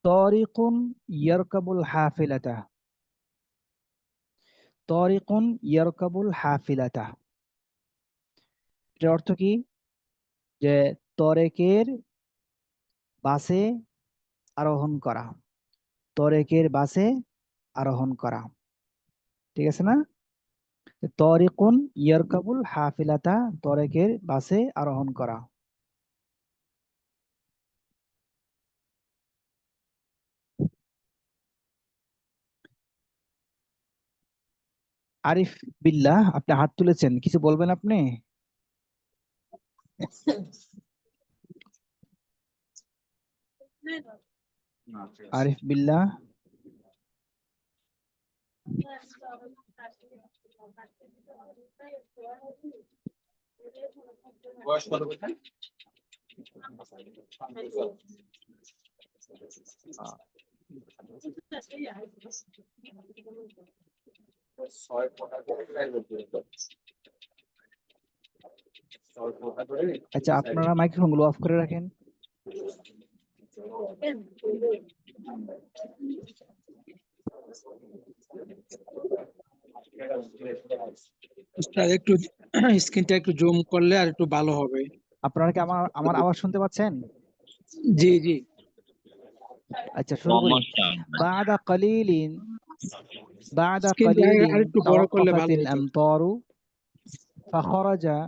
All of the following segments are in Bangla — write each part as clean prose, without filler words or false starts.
তরিকুন ইয়ারকাবুল হাফিলাতা। তরিকুন ইয়ারকাবুল হাফিলাতা, এর অর্থ কি? যে তরেকের বাসে আরোহণ করা, তরেকের বাসে আরোহণ করা। ঠিক আছে না? তরিকুন ইয়ারকাবুল হাফিলাতা, তরেকের বাসে আরোহণ করা। আরিফ বিল্লাহ, আপনি হাত তুলেছেন, কিছু বলবেন আপনি? আরিফ বিল্লাহ। আচ্ছা, আপনারা মাইক্রোফোন গুলো অফ করে রাখেন। একটু স্ক্রিনটা একটু জুম করলে আর একটু ভালো হবে। আপনারা কি আমার আমার আওয়াজ শুনতে পাচ্ছেন? জি জি। আচ্ছা, শুরু করি। বাদা কালিলিন, বাদা স্ক্রিনটা কালিলিন আর একটু বড় করলে ভালো তাওয়াক্কাফাতিল হতো। আমতারু ফাখরাজা।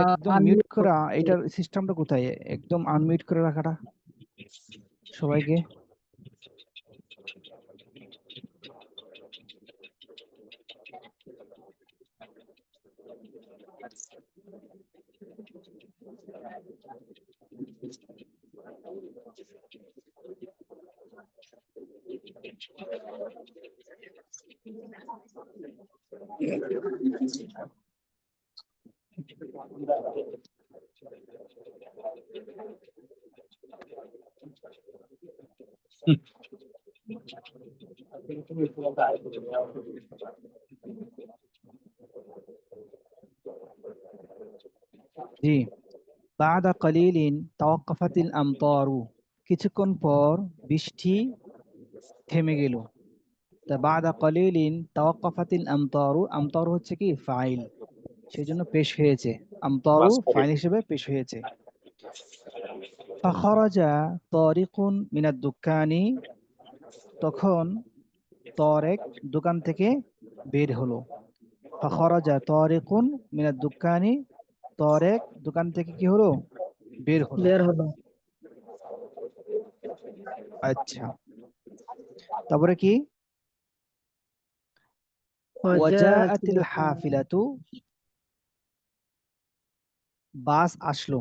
একদম মিউট করা, এটার সিস্টেমটা কোথায়? একদম আনমিউট করে রাখাটা সবাইকে। জি, বাদা কালিলিন তাওয়াক্কাফাতিল আমতারু, কিছুক্ষণ পর বৃষ্টি থেমে গেল। তা বাদা কালিলিন তাওয়াক্কাফাতিল আমতারু, আমতারু হচ্ছে কি ফাইল, সেই জন্য পেশ হয়েছে, আমতারু ফাইল হিসেবে পেশ হয়েছে। ফাখরাজা তারিকুন মিনাদ দুকানি, তখন তরেক দোকান থেকে বের হলো। ফাখরাজা তারিকুন মিনাদ দুকানি, তরেক দোকান থেকে কি হলো? বের হলো। বের হলো। আচ্ছা, তারপরে কি? ওয়াজাআতিল ওয়াজাআতিল হাফিলাতু, বাস আসলো।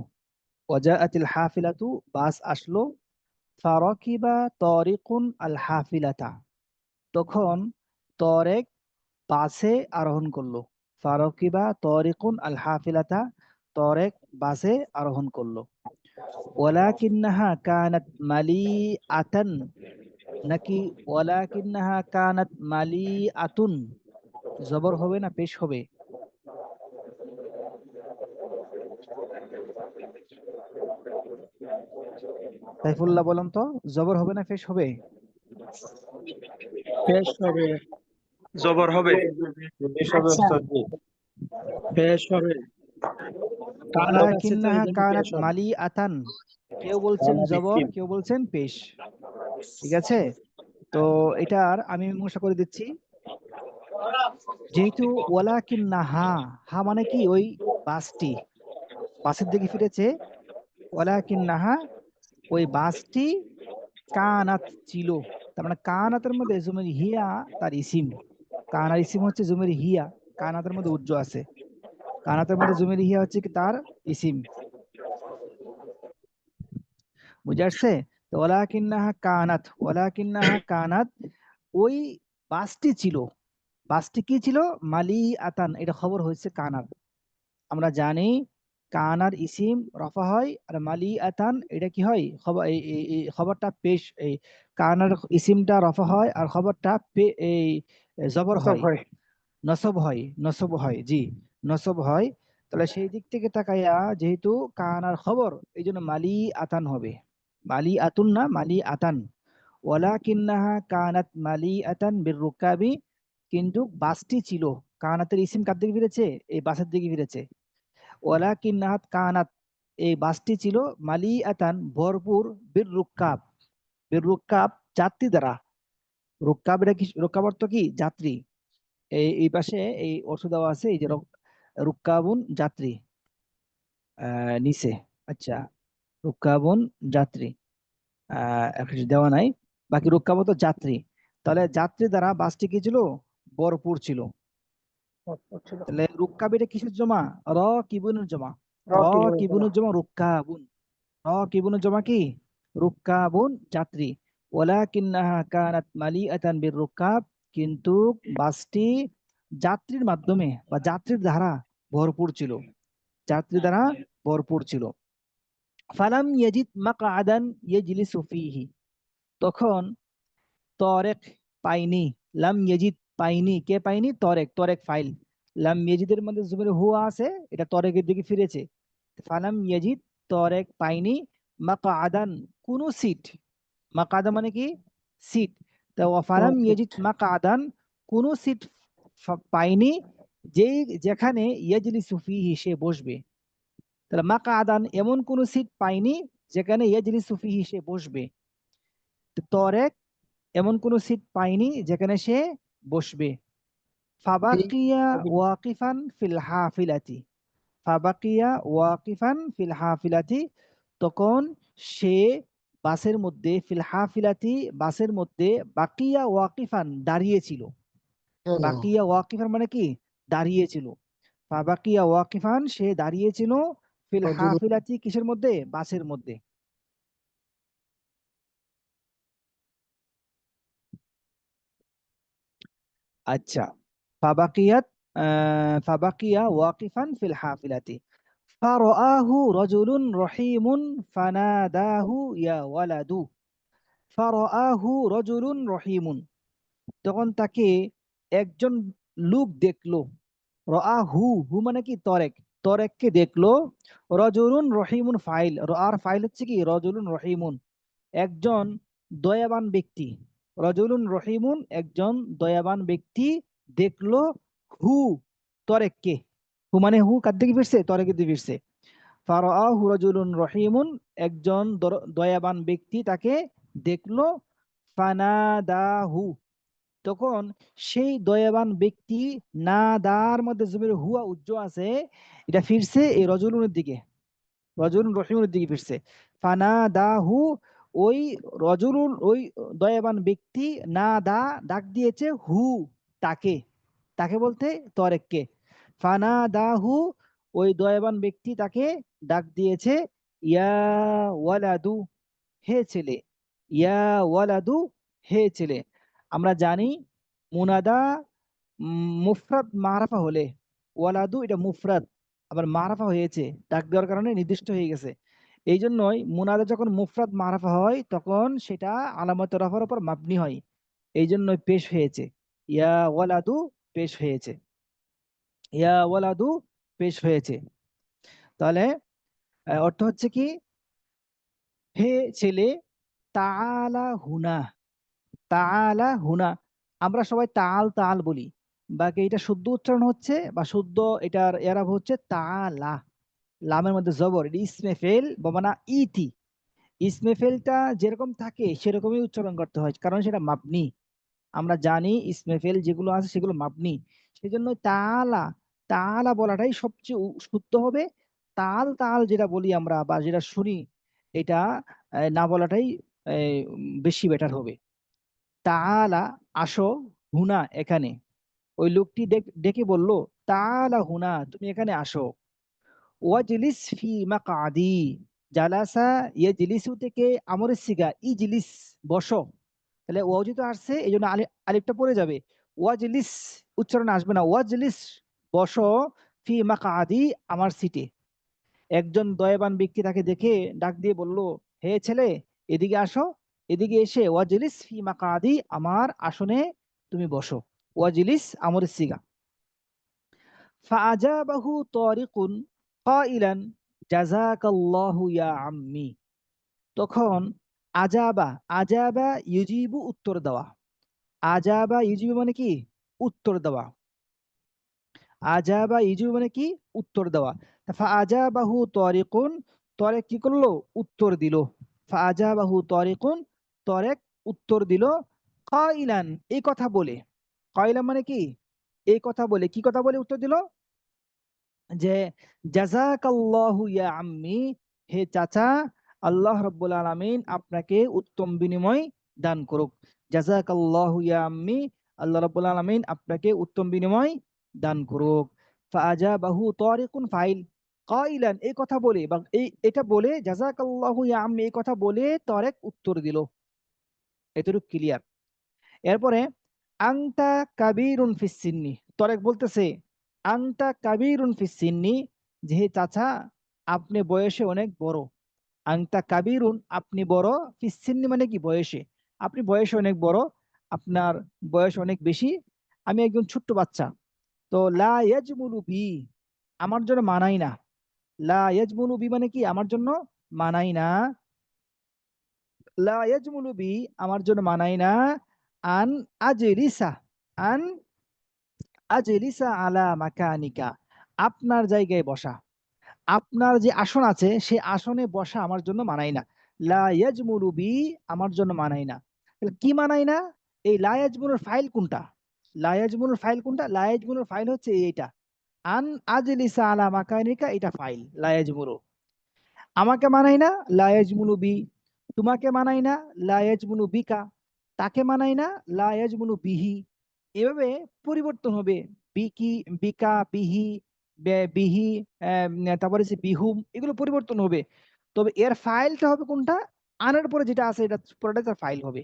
ওয়াজাআতিল হাফিলাতু, বাস আসলো। ফারাকিবা তারিকুন আল হাফিলাতা, তখন তরেক বাসে আরোহণ করলো। ফারাকিবা তারিকুন আল হাফিলাতা, তরেক বাসে আরোহণ করলো। ওয়ালাকিন্নাহা কানাত মালিআতান, নাকি ওয়ালাকিন্নাহা কানাত মালিআতুন, জবর হবে না পেশ হবে? সাইফুল্লাহ বলেন তো, জবর হবে না পেশ হবে? পেশ হবে। জবর হবে। আচ্ছা, পেশ হবে। কানাত আছে তো এই ওয়ালাকিন্নাহা জন্য পেশ কানাত হবে। মালিআতান, কেউ বলছেন জবর, কেউ বলছেন পেশ। ঠিক আছে, তো এটার আমি মীমাংসা করে দিচ্ছি। যেহেতু ওয়ালাকিন্নাহা, হা মানে কি? ওই বাসটি বাসের দিকে ফিরেছে। ওয়ালাকিন্নাহা, ওই বাসটি কানাত ছিল, তার মানে কানাতের মধ্যে জুমের হিয়া তার ইসিম। কানার ইসিম হচ্ছে জুমের হিয়া, কানাতের মধ্যে উজ্জ আছে, কানাতের মধ্যে জুমের হিয়া হচ্ছে কি তার ইসিম। বুঝে আসছে? তো ওয়ালাকিন্নাহা কানাত, ওয়ালাকিন্নাহা কানাত, ওই বাসটি ছিল। বাসটি কি ছিল? মালি আতান, এটা খবর হয়েছে কানাত। আমরা জানি কানার ইসিম রফা হয়, আর মালি আতান এটা কি হয়, খবর এই খবরটা পেশ, এই কানার ইসিমটা রফা হয় আর খবরটা এই জবর সব হয়, হয়। নসব হয়, নসব হয়, জি নসব হয়। তাহলে সেই দিক থেকে তাকাইয়া যেহেতু কানার খবর, এই জন্য মালি আতান হবে, মালি আতুন না, মালি আতান। ওয়ালাকিন্নাহা কানাত মালি আতান বির রুকাবি, কিন্তু বাসটি ছিল, কানাতের ইসিম কার দিকে ফিরেছে, এই বাসের দিকে ফিরেছে। ওয়ালাকিন্নাহাত কানাত, এই বাসটি ছিল মালি আতান ভরপুর, বির রুকাব, বির রুকাব যাত্রী দ্বারা। রুকাব এটা কি, রুকাব অর্থ কি, যাত্রী। এই পাশে এই অর্থ দেওয়া আছে, এই যে রুকাবুন যাত্রী, নিচে। আচ্ছা, রুকাবুন যাত্রী, কিছু দেওয়া নাই, বাকি রুকাব তো যাত্রী। তাহলে যাত্রী দ্বারা বাসটি কি ছিল, ভরপুর ছিল। ছিল। তাহলে রুকাব এটা কিসের জমা, র কিবুনের জমা, র কি বলে জমা? কিবুনের জমা রুকাবুন, র কিবুনের জমা কি, রুকাবুন যাত্রী। ওয়ালাকিন্নাহা কানাত মালিআতান বির রুকাব, কিন্তু বাসটি যাত্রীর মাধ্যমে বা যাত্রীর দ্বারা ভরপুর ছিল, যাত্রী দ্বারা ভরপুর ছিল। ফালাম ইয়াজিদ মাকআদান ইয়াজলিসু ফীহি, তখন তরেক পাইনি, লাম ইয়াজিদ পাইনি, কে পাইনি, তরেক, তরেক ফাইল, লাম ইয়াজিদের মধ্যে জুমের হুয়া আছে, এটা তরেকের দিকে ফিরেছে। ফালাম ইয়াজিদ, তরেক পাইনি, মাকআদান কোন সিট, মাকআদা মানে কি, সিট। তো ফালাম ইয়াজিদ মাকআদান কোন সিট পাইনি, যেই যেখানে ইয়াজলিসু ফীহি সে বসবে। তাহলে মাকআদান এমন কোন সিট পাইনি যেখানে ইয়াজলিসু ফীহি সে বসবে। তো তরেক এমন কোন সিট পাইনি যেখানে সে বসবে। ফাবাকিয়া ওয়াকিফান ফিল হাফিলাতি, ফাবাকিয়া ওয়াকিফান ফিল হাফিলাতি, তখন সে বাসের মধ্যে, ফিল হাফিলাতি বাসের মধ্যে, বাকিয়া ওয়াকিফান দাঁড়িয়েছিল, বাকিয়া ওয়াকিফান মানে কি, দাঁড়িয়েছিল। ফাবাকিয়া ওয়াকিফান সে দাঁড়িয়েছিল, ফিল হাফিলাতি কিসের মধ্যে, বাসের মধ্যে। আচ্ছা, ফাবাকিয়াত ফাবাকিয়া ওয়াকিফান ফিল হাফিলাতি, ফারাআহু রাজুলুন রহিমুন ফানাদাহু ইয়া ওয়ালাদু, ফারাআহু রাজুলুন রহিমুন, তখন তাকে একজন লোক দেখলো, রাআহু, হু মানে কি, তরেক, তরেককে দেখলো, রাজুলুন রহিমুন ফাইল, আর ফাইল হচ্ছে কি রাজুলুন রহিমুন, একজন দয়াবান ব্যক্তি, রাজুলুন রহিমুন একজন দয়াবান ব্যক্তি দেখলো, হু তরেককে, হু মানে হু কার দিকে ফিরছে, তরেকের দিকে ফিরছে। ফারাআহু রাজুলুন রহিমুন একজন দয়াবান ব্যক্তি তাকে দেখলো, ফানাদাহু, তখন সেই দয়াবান ব্যক্তি, না দার মধ্যে জমির হুয়া উজ্জ আছে, এটা ফিরছে এই রজুলুনের দিকে, রজুলুন রহিমের দিকে ফিরছে। ফানাদাহু, ওই রজুলুন, ওই দয়াবান ব্যক্তি, না দা ডাক দিয়েছে, হু তাকে, তাকে বলতে তরেককে। ফানাদাহু, ওই দয়াবান ব্যক্তি তাকে ডাক দিয়েছে, ইয়া ওয়ালাদু, হে ছেলে, ইয়া ওয়ালাদু, হে ছেলে। আমরা জানি মুনাদা মুফরাদ মারাফা হলে, ওয়ালাদু এটা মুফরাদ, আবার মারাফা হয়েছে, ডাক দেওয়ার কারণে নির্দিষ্ট হয়ে গেছে। এই জন্যই মুনাদা যখন মুফরাদ মারাফা হয় তখন সেটা আলামত রফার উপর মাবনি হয়, এই জন্যই পেশ হয়েছে, ইয়া ওয়ালাদু পেশ হয়েছে, ইয়া ওয়ালাদু পেশ হয়েছে। তাহলে অর্থ হচ্ছে কি, হে ছেলে, তাআলা হুনা, তাআলা হুনা, আমরা সবাই তাল তাল বলি, বাকি এটা শুদ্ধ উচ্চারণ হচ্ছে বা শুদ্ধ এটার এরাব হচ্ছে তাআলা, লামের মধ্যে জবর, এটা ইসমে ফেল বমানা ইতি, ইসমে ফেলটা যেরকম থাকে সেরকমই উচ্চারণ করতে হয়, কারণ সেটা মাবনি, আমরা জানি ইসমে ফেল যেগুলো আছে সেগুলো মাবনি, সেজন্য তাআলা, তাআলা বলাটাই সবচেয়ে শুদ্ধ হবে। তাল তাল যেটা বলি আমরা বা যেটা শুনি, এটা না বলাটাই বেশি বেটার হবে। তাআলা আসো, হুনা এখানে, ওই লোকটি ডেকে বলল, তাআলা হুনা তুমি এখানে আসো। ওয়াজলিস ফি মাকআদি, জালাসা ইয়াজলিসু থেকে আমরের সিগা ইজলিস, বসো, তাহলে ওয়াজি তো আসছে এই জন্য আলিফটা পড়ে যাবে, ওয়াজলিস উচ্চারণ আসবে না, ওয়াজলিস বসো, ফি মাকআদি আমার সিটে, একজন দয়াবান ব্যক্তি তাকে দেখে ডাক দিয়ে বলল, হে ছেলে, এদিকে আসো। এদিকে এসে ওয়াজলিস ফি মাকাদি, আমার আসনে তুমি বসো। ওয়াজলিস আমরের সিগা। ফাআজাবাহু তারিকুন কাইলান জাযাকাল্লাহু ইয়া আম্মি। তখন আজাবা, আজাবা ইউজিবু উত্তর দেওয়া, আজাবা ইউজিবু মানে কি উত্তর দেওয়া, আজাবা ইউজিবু মানে কি উত্তর দেওয়া। ফাআজাবাহু তারিকুন, তরেক কি করলো উত্তর দিল। ফাআজাবাহু তারিকুন, তরেক উত্তর দিল কাইলান এই কথা বলে। কাইলান মানে কি এই কথা বলে, কি কথা বলে উত্তর দিল, যে জাযাকাল্লাহু ইয়া আম্মি, হে চাচা, আল্লাহ রাব্বুল আলামিন আপনাকে উত্তম বিনিময় দান করুক। জাযাকাল্লাহু ইয়া আম্মি, আল্লাহ রাব্বুল আলামিন আপনাকে উত্তম বিনিময় দান করুক। ফাআজাবাহু তারিকুন ফাইল, কাইলান এই কথা বলে, বা এটা বলে, জাযাকাল্লাহু ইয়া আম্মি এই কথা বলে তারেক উত্তর দিল। এতটুকু ক্লিয়ার। এরপরে আংতা কাবীরুন ফিস সিন্নি, তরেক বলতেছে আংতা কাবীরুন ফিস সিন্নি, যে হে চাচা আপনি বয়সে অনেক বড়। আংতা কাবীরুন আপনি বড়, ফিস সিন্নি মানে কি বয়সে, আপনি বয়সে অনেক বড়, আপনার বয়স অনেক বেশি, আমি একজন ছোট্ট বাচ্চা। তো লা ইয়াজমুলু বি, আমার জন্য মানাই না। লা ইয়াজমুলু বি মানে কি আমার জন্য মানাই না। লা ইয়াজমুলু বি আমার জন্য মানাই না। আন আজলিসা, আন আজলিসা আলা মাকানিকা, আপনার জায়গায় বসা, আপনার যে আসন আছে সে আসনে বসা আমার জন্য মানাই না। লা ইয়াজমুলু বি আমার জন্য মানাই না। তাহলে কি মানাই না? এই লা ইয়াজমুলুর ফাইল কোনটা? লা ইয়াজমুলুর ফাইল কোনটা? লা ইয়াজমুলুর ফাইল হচ্ছে এইটা, আন আজলিসা আলা মাকানিকা, এটা ফাইল লা ইয়াজমুলু। আমাকে মানাই না লা ইয়াজমুলু বি, তোমাকে মানাই না লা ইয়াজমুলু বিকা, তাকে মানাই না লা ইয়াজমুলু বিহি। এভাবে পরিবর্তন হবে, বিকি, বিকা, বিহি, বিহি, তারপরে যে বিহুম, এগুলো পরিবর্তন হবে। তবে এর ফাইলটা হবে কোনটা? আনার পরে যেটা আছে এটা পুরোটা তার ফাইল হবে।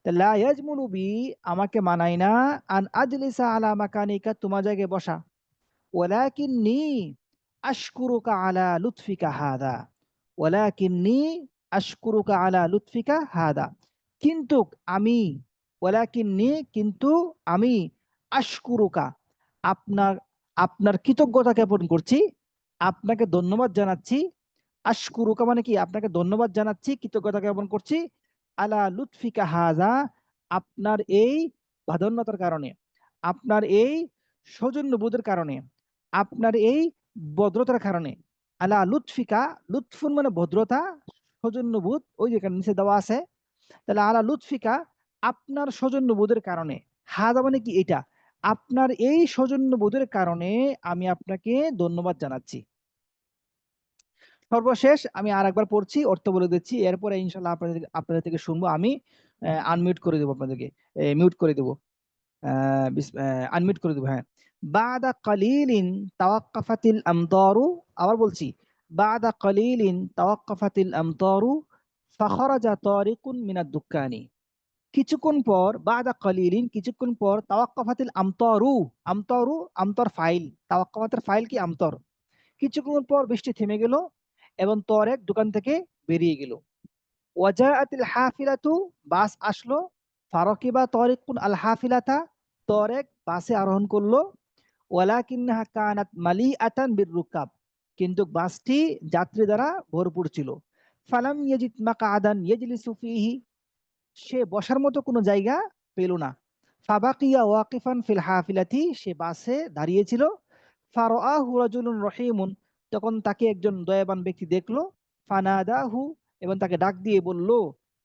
তা লা ইয়াজমুলু বি আমাকে মানাই না, আন আজলিসা আলা মাকানিকা তোমার জায়গায় বসা, ওয়ালাকিন্নী আশকুরুকা আলা লুতফিকা হাদা, ওয়ালাকিন্নী আশকুরুকা আলা লুতফিকা হাদা, কিন্তু আমি, ওয়ালাকিন্নী কিন্তু আমি, আশকুরুকা আপনার, আপনার কৃতজ্ঞতা জ্ঞাপন করছি, আপনাকে ধন্যবাদ জানাচ্ছি। আশকুরুকা মানে কি আপনাকে ধন্যবাদ জানাচ্ছি, কৃতজ্ঞতা জ্ঞাপন করছি, আলা লুতফিকা হাজা আপনার এই বাধন্যতার কারণে, আপনার এই সৌজন্যবোধের কারণে, আপনার এই ভদ্রতার কারণে। আলা লুৎফিকা, লুৎফুন মানে ভদ্রতা, সৌজন্যবোধ ওই যেখানে নিচে দেওয়া আছে। তাহলে আলা লুৎফিকা আপনার সৌজন্যবোধের কারণে, হাদা মানে কি এটা, আপনার এই সৌজন্যবোধের কারণে আমি আপনাকে ধন্যবাদ জানাচ্ছি। সর্বশেষ আমি আর একবার পড়ছি, অর্থ বলে দিচ্ছি, এরপরে ইনশাল্লাহ আপনাদের আপনাদের থেকে শুনবো আমি। আনমিউট করে দেবো আপনাদেরকে, মিউট করে দেবো, আনমিউট করে দেবো, হ্যাঁ। বাদা কালিলিন তাওয়াক্কাফাতিল আমতারু, আবার বলছি, বাদা কালিলিন তাওয়াক্কাফাতিল আমতারু ফাখরাজা তারিকুন মিনাদ দুক্কানি। কিছুক্ষণ পর, বাদা কালিলিন কিছুক্ষণ পর, তাওয়াক্কাফাতিল আমতারু, আমতারু আমতর ফাইল, তাওয়াক্কাফাতের ফাইল কি আমতর। কিছুক্ষণ পর বৃষ্টি থেমে গেল এবং তরেক দোকান থেকে বেরিয়ে গেল। ওয়াজাআতিল হাফিলাতু বাস আসলো। ফারাকিবা তারিকুন আল হাফিলাতা, তরেক বাসে আরোহণ করলো। ওয়ালাকিন্নাহা কানাত মালিআতান বিররুকাব, কিন্তু বাসটি যাত্রী দ্বারা ভরপুর ছিল। ফালাম ইয়াজিদ মাকআদান ইয়াজলিসু ফিহি, সে বসার মতো কোনো জায়গা পেল না। ফাবাকিয়া ওয়াকিফান ফিল হাফিলাতি, সে বাসে দাঁড়িয়েছিল। ফারাআহু রাজুলুন রহিমুন, তখন তাকে একজন দয়াবান ব্যক্তি দেখলো। ফানাদাহু, এবং তাকে ডাক দিয়ে বলল,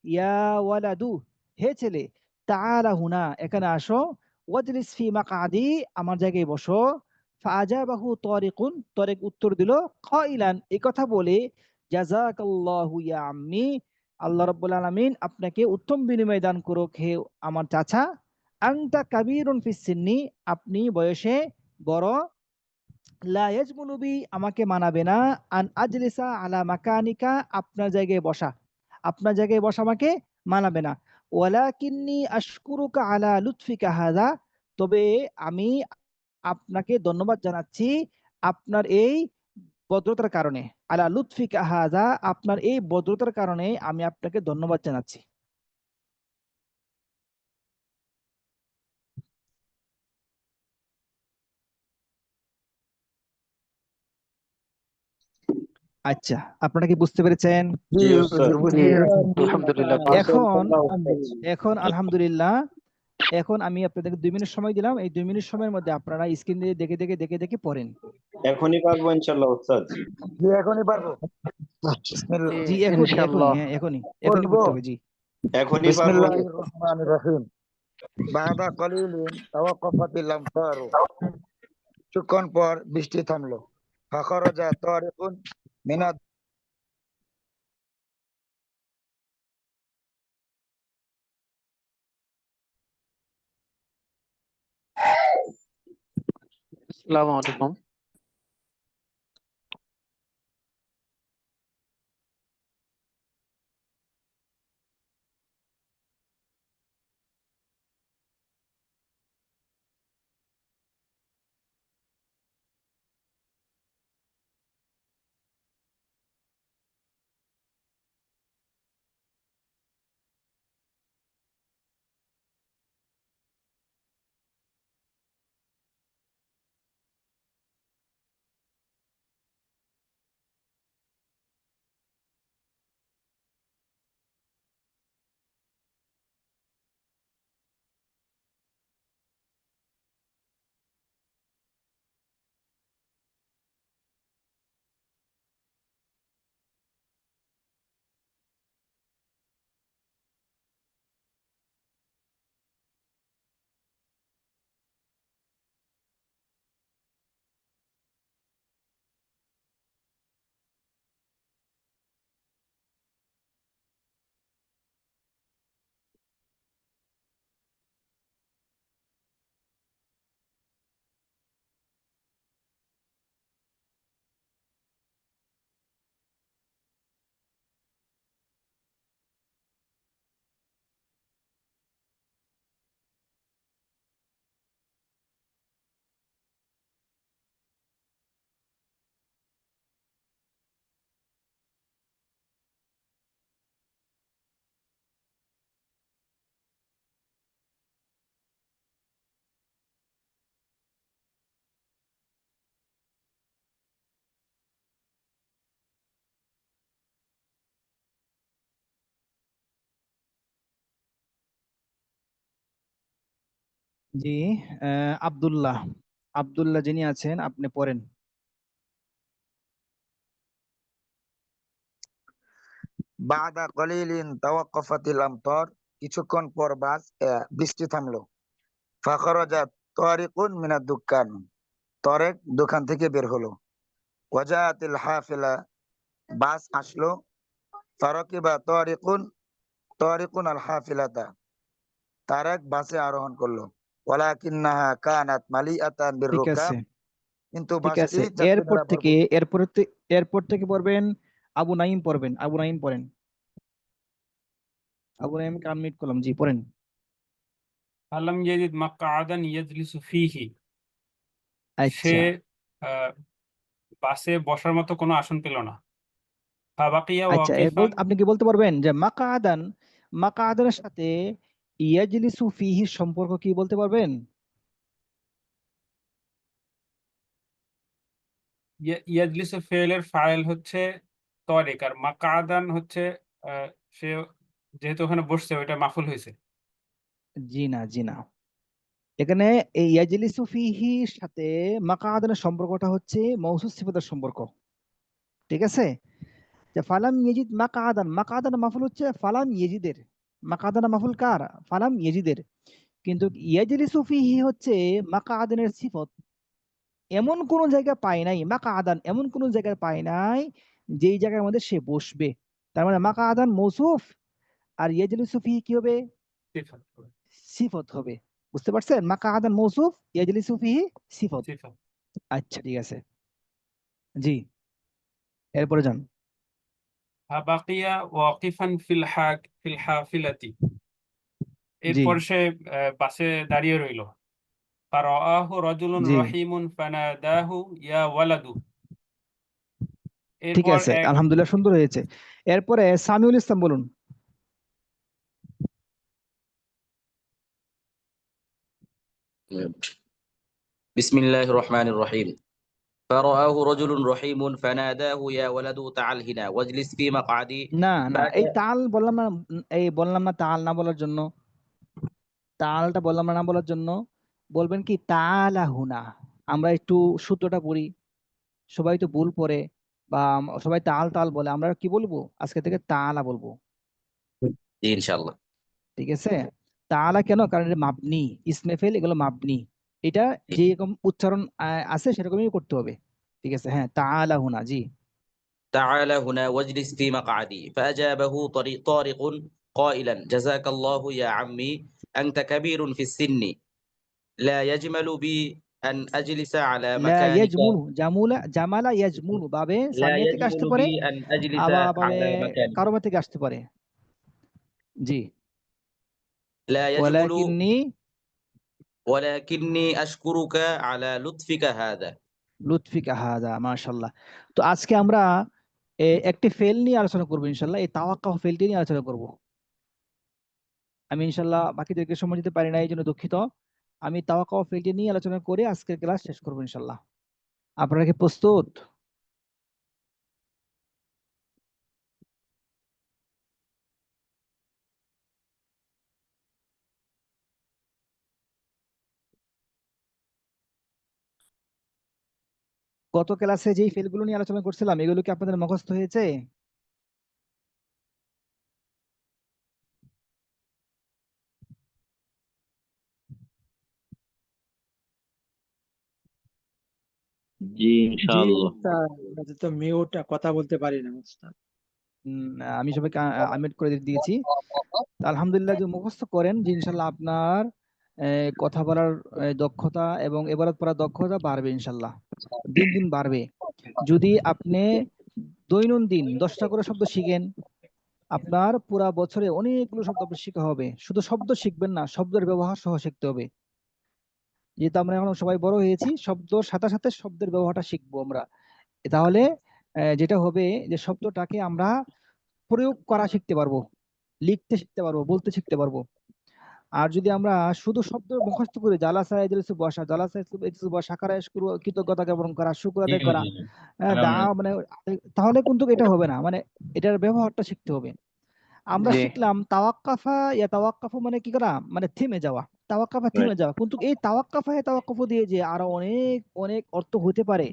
ইয়া ওয়ালাদু, হে ছেলে, তাআলা হুনা, এখানে আসো। ওয়াজলিস ফি মাকআদি, আমার জায়গায় বসো। ফাআজাবাহু তারিকুন, তারিক উত্তর দিল কাইলান এই কথা বলে, জাযাকাল্লাহু ইয়া আম্মি, আল্লাহ রাব্বুল আলামিন আপনাকে উত্তম বিনিময় দান করুক হে আমার চাচা। আনতা কাবীরুন ফিস সিন্নি, আপনি বয়সে বড়। লা ইয়াজমুলু বি আমাকে মানাবে না। আন আজলিসা আলা মাকানিকা আপনার জায়গায় বসা, আপনার জায়গায় বসা আমাকে মানাবে না। ওয়ালাকিন্নী আশকুরুকা আলা লুতফিকা হাযা, তবে আমি আপনাকে ধন্যবাদ জানাচ্ছি আপনার এই ভদ্রতার কারণে। আলা লুৎফিকা হাযা, আপনার এই ভদ্রতার কারণে আমি আপনাকে ধন্যবাদ জানাচ্ছি। আচ্ছা, আপনারা কি বুঝতে পেরেছেন? জি উস্তাদ। আলহামদুলিল্লাহ। এখন এখন আলহামদুলিল্লাহ, এখন আমি আপনাদের 2 মিনিট সময় দিলাম। এই 2 মিনিট সময়ের মধ্যে আপনারা স্ক্রিন দিয়ে দেখে দেখে দেখে দেখে পড়েন। এখনই পারবো ইনশাল্লাহ উস্তাদ। জি এখনই পারবো। বিসমিল্লাহ। জি এখনই এখনই, ইনশাআল্লাহ। হ্যাঁ এখনই এখনই পড়বো। পড়তে হবে। জি এখনই পারবো। বিসমিল্লাহির রহমানির রহিম। বাদা কলিলিন তাওয়াক্কাফাতিল আমতারু। কিছুক্ষণ পর বৃষ্টি থামলো। ফাখরাজা তারিকুন মিনাদ। আসসালামু আলাইকুম। জি, আব্দুল্লাহ, আব্দুল্লাহ যিনি আছেন আপনি পড়েন। বাদা কলিলিন তাওয়াক্কাফাতিল আমতার। কিছুক্ষণ পর বৃষ্টি থামলো। ফাখরাজা তারিকুন মিনাদ দুকান। তরেক দোকান থেকে বের হলো। ওয়াজাতিল হাফিলা। বাস আসলো। ফারাকিবা তারিকুন আল হাফিলাতা। তারেক বাসে আরোহণ করলো। ওয়ালাকিন্নাহা কানাত মালিআতান ঠিক বিররুকাব। আছে, কিন্তু ঠিক বাসটি আছে। যাত্রী এরপর দ্বারা থেকে ভরপুর। এরপর থেকে পড়বেন আবু নাইম পড়বেন। আবু নাইম পড়েন। আবু নাইমকে আনমিউট করলাম। জি পড়েন। ফালাম ইয়াজিদ মাকআদান ইয়াজলিসু ফীহি। সে আচ্ছা আহ, বাসে বসার মতো কোনো আসন পেল না। ফাবাকিয়া আচ্ছা, ওয়াকিফান। আপনি কি বলতে পারবেন যে মাকাআদান, মাকাআদানের সাথে ইয়াজলিসু ফিহি সম্পর্ক কি বলতে পারবেন? ইয়াজলিসু ফেলের ফাইল হচ্ছে তরিক, আর মাকআদান হচ্ছে আহ, সে যেহেতু ওখানে বসছে ওইটা মাফুল হয়েছে। জি না, জি না। এখানে এই ইয়াজলিসু ফিহির সাথে মাকাআদানের সম্পর্কটা হচ্ছে মওসুফ সিফাতের সম্পর্ক। ঠিক আছে, যে ফালাম ইয়াজিদ মাকাআদান, মাকাআদান মাফুল হচ্ছে ফালাম ইয়াজিদের। মাকাআদান মাফুল কার? ফালাম ইয়াজিদের। কিন্তু ইয়াজলিসু ফিহি হচ্ছে মাকাআদানের সিফত। এমন কোন জায়গা পাই নাই, মাকাআদান এমন কোন জায়গায় পাই নাই যেই জায়গার মধ্যে সে বসবে। তার মানে মাকাআদান মৌসুফ, আর ইয়াজলিসু ফিহি কি হবে? সিফাত হবে। সিফত হবে। বুঝতে পারছেন? মাকাআদান মৌসুফ, ইয়াজলিসু ফিহি সিফত। সিফাত। আচ্ছা ঠিক আছে। জি এরপরে যান। ফাবাকিয়া ওয়াকিফান ফিল হাফিলাতি। জি এরপর সে বাসে দাঁড়িয়ে রইল। ফারাআহু রাজুলুন জি রহিমুন ফানাদাহু ইয়া ওয়ালাদু। ঠিক এরপর আছে, এক আলহামদুলিল্লাহ, সুন্দর হয়েছে। এরপরে সামিউল ইসলাম বলুন। بسم الله الرحمن الرحيم فرآه رجل رحيم فناداه يا ولد تعال هنا واجلس في مقعدي না না, এই فأجاب তাল বললাম না, এই বললাম না তাল না বলার জন্য, তালটা বললাম না বলার জন্য বলবেন কি তালা হুনা। আমরা একটু সূত্রটা পড়ি, সবাই তো ভুল পড়ে বা সবাই তাল তাল বলে, আমরা কি বলবো আজকে থেকে তালা বলবো। إن شاء الله ঠিক আছে, তালা কেন, কারণ এটা মাবনি, ইসমে ফেল এগুলো মাবনি, এটা যেরকম উচ্চারণ আছে সেরকমই করতে হবে। ঠিক আছে, হ্যাঁ, তালা হুনা, জি। تعال هنا واجلس في مقعدي فأجابه طارق قائلا جزاك الله يا عمي أنت كبير في السن لا يجمل بي أن أجلس على লা مكانك ইয়াজমুনু, জামালা ইয়াজমুনু বাবে لا সামিয়া থেকে আসতে يجمل পারে, بي أن أجلس আবার ভাবে على مكانك কারোমা থেকে আসতে পারে। জি। لا يجمل ওয়ালাকিন্নি, ولكني أشكرك على لطفك هذا লুৎফিকা হাযা, মাশাআল্লাহ। তো আজকে আমরা একটি ফেল নিয়ে আলোচনা করব ইনশাআল্লাহ, এই তাওয়াক্কুফ ফেলটি নিয়ে আলোচনা করব। আমি ইনশাআল্লাহ বাকিদেরকে সময় দিতে পারি না, এই জন্য দুঃখিত। আমি তাওয়াক্কুফ ফেলটি নিয়ে আলোচনা করে আজকের ক্লাস শেষ করব ইনশাআল্লাহ। আপনারা কি প্রস্তুত? গত ক্লাসে যেই ফেলগুলো নিয়ে আলোচনা করছিলাম এগুলো কি আপনাদের মুখস্থ হয়েছে? জি জি ইনশাআল্লাহ। উস্তাদ, আমরা তো মিউট কথা বলতে পারি না উস্তাদ। আমি সবাইকে আনমিউট করে দিয়েছি। তো আলহামদুলিল্লাহ, যে মুখস্থ করেন যে ইনশাল্লাহ আপনার কথা বলার দক্ষতা এবং এবারত পড়ার দক্ষতা বাড়বে ইনশাল্লাহ, দিন দিন বাড়বে। যদি আপনি দৈনন্দিন 10টা করে শব্দ শিখেন, আপনার পুরা বছরে অনেকগুলো শব্দ আপনার শেখা হবে। শুধু শব্দ শিখবেন না, শব্দের ব্যবহার সহ শিখতে হবে। যেহেতু আমরা এখন সবাই বড় হয়েছি, শব্দর সাথে সাথে শব্দের ব্যবহারটা শিখবো আমরা। তাহলে যেটা হবে যে শব্দটাকে আমরা প্রয়োগ করা শিখতে পারবো, লিখতে শিখতে পারবো, বলতে শিখতে পারবো। আর যদি আমরা শুধু শব্দ মুখস্থ করি, জালাসা ইজলিসু বসা, জালাসা ইজলিসু বসা, সাকারা ইশকুরু কৃতজ্ঞতা জ্ঞাপন করা, শুকর আদায় করা, দা মানে, তাহলে কিন্তু এটা হবে না, মানে এটার ব্যবহারটা শিখতে হবে। আমরা জি শিখলাম তাওয়াক্কাফা ইয়া তাওয়াক্কাফু, মানে কি করা, মানে থেমে যাওয়া, তাওয়াক্কাফা থেমে যাওয়া। কিন্তু এই তাওয়াক্কাফা ইয়া তাওয়াক্কাফু দিয়ে যে আরো অনেক অনেক অর্থ হতে পারে,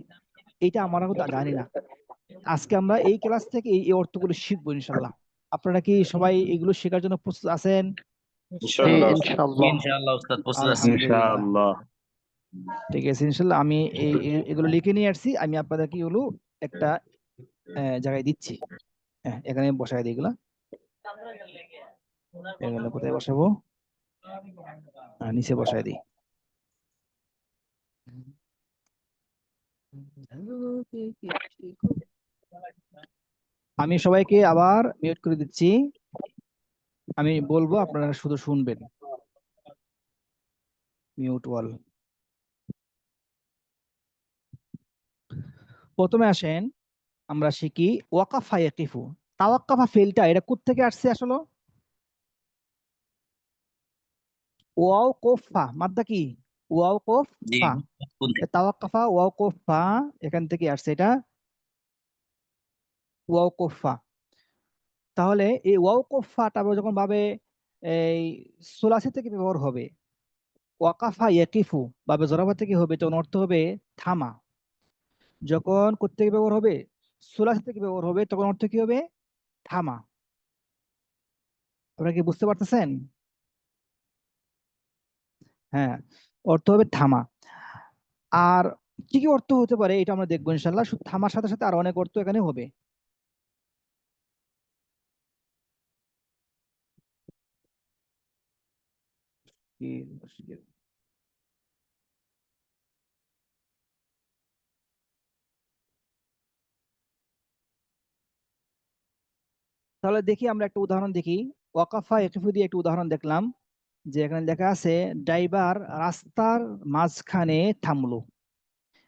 এটা আমরা কিন্তু জানি না। আজকে আমরা এই ক্লাস থেকে এই অর্থগুলো শিখবো ইনশাল্লাহ। আপনারা কি সবাই এগুলো শেখার জন্য প্রস্তুত আছেন? জি ইনশাআল্লাহ। ইনশাআল্লাহ। إن شاء الله أستاذ بص আলহামদুলিল্লাহ, ইনশাআল্লাহ। ঠিক আছে ইনশাল্লাহ। আমি এগুলো লিখে নিয়ে আসছি, আমি আপনাদেরকে এগুলো একটা জায়গায় দিচ্ছি। হ্যাঁ, এখানে বসাই দিই এগুলা। এগুলো কোথায় বসাবো? নিচে বসাই দিই। আমি সবাইকে আবার মিউট করে দিচ্ছি, আমি বলবো আপনারা শুধু শুনবেন। মিউট ওয়াল। প্রথমে আসেন আমরা শিখি ওয়াকাফা ইয়াকিফু। তাওয়াক্কাফা ফেলটা এটা কোত্থেকে আসছে আসলে? ওয়াও কোফা, মাদ্দা কি? ওয়াও কোফ جي ফা। كنت তাওয়াক্কাফা ওয়াও কোফ ফা, এখান থেকে আসছে এটা, ওয়াও কোফ ফা। তাহলে এই ওয়াও কোফ ফাটা যখন ভাবে এই সুলাসি থেকে ব্যবহার হবে, ওয়াকাফা ইয়াকিফু ভাবে জরাবা থেকে হবে, তখন অর্থ হবে থামা। যখন কোত্থেকে ব্যবহার হবে? সুলাসি থেকে ব্যবহার হবে, তখন অর্থ কি হবে? থামা। আপনারা কি বুঝতে পারতেছেন? হ্যাঁ, অর্থ হবে থামা। আর কি কি অর্থ হতে পারে এটা আমরা দেখবো ইনশাল্লাহ। শুধু থামার সাথে সাথে আর অনেক অর্থ এখানে হবে। তাহলে দেখি আমরা একটা উদাহরণ দেখি। ওয়াকাফা ইয়াকিফু দিয়ে একটা উদাহরণ দেখলাম, যে এখানে লেখা আছে ড্রাইভার রাস্তার মাঝখানে থামলো।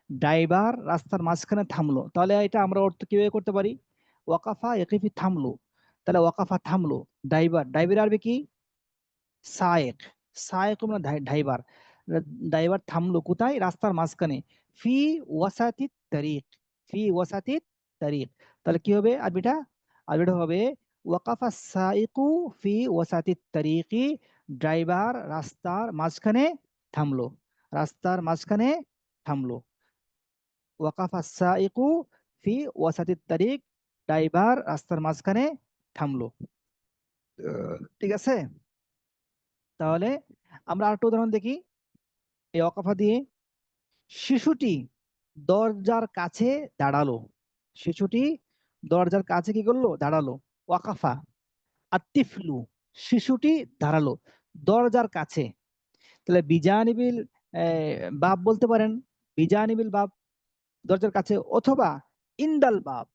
ড্রাইভার রাস্তার মাঝখানে থামলো, তাহলে এটা আমরা অর্থ কিভাবে করতে পারি? ওয়াকাফা ইয়াকিফি থামলো, তাহলে ওয়াকাফা থামলো। ড্রাইভার আরবি কি? সায়েক। সায়েক মানে ড্রাইভার। ড্রাইভার থামলো কোথায়? রাস্তার মাঝখানে। ফি ওয়াসাতিত তারিক, ফি ওয়াসাতিত তারিক। তাহলে কি হবে আরবিটা? আরবিটা হবে ওয়াকাফা সাইকু ফি ওয়াসাতিত তারিকি, ড্রাইভার রাস্তার মাঝখানে থামলো, রাস্তার মাঝখানে থামলো। ওয়াকাফা সাইকু ফি ওয়াসাতিত তারিক, ড্রাইভার রাস্তার মাঝখানে থামলো। ঠিক আছে, তাহলে আমরা আরেকটা উদাহরণ দেখি এই ওয়াকাফা দিয়ে। শিশুটি দরজার কাছে দাঁড়ালো, শিশুটি দরজার কাছে কি করলো? দাঁড়ালো। ওয়াকাফা আতিফলু, শিশুটি দাঁড়ালো দরজার কাছে। তাহলে বিজানিবিল বাব বলতে পারেন, বিজানিবিল বাব, দরজার কাছে, অথবা ইন্দাল বাব,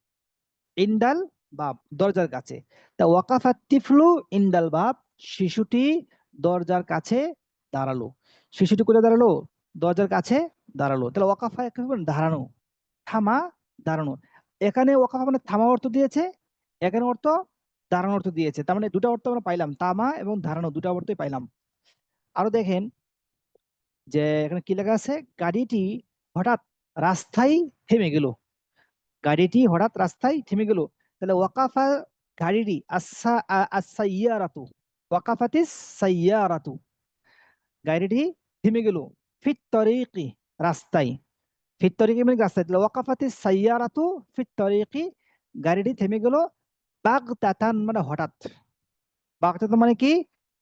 ইন্দাল বাব দরজার কাছে। তা ওয়াকাফা তিফলু ইন্দাল বাব, শিশুটি দরজার কাছে দাঁড়ালো। শিশুটি কোথায় দাঁড়ালো? দরজার কাছে দাঁড়ালো। তাহলে ওয়াকাফা দাঁড়ানো, থামা, দাঁড়ানো। এখানে ওয়াকাফা মানে থামা অর্থ দিয়েছে, এখানে অর্থ দাঁড়ানো অর্থ দিয়েছে। তার মানে দুটা অর্থ আমরা পাইলাম, তামা এবং দাঁড়ানো দুটা অর্থই পাইলাম। আরো দেখেন যে এখানে কি লেখা আছে, গাড়িটি হঠাৎ রাস্তায় থেমে গেল, গাড়িটি হঠাৎ রাস্তায় থেমে গেল। তাহলে ওয়াকাফা গাড়িটি আসাইয়ারাতু, ওয়াকাফাতিস সাইয়ারাতু, গাড়িটি থেমে গেল। ফিত তরিকি, রাস্তায়, ফিত তরিকি মানে রাস্তায়। তাহলে ওয়াকাফাতিস সাইয়ারাতু ফিত তরিকি, গাড়িটি থেমে গেল। বাগতাতান মানে হঠাৎ, বাগতাতান মানে কি?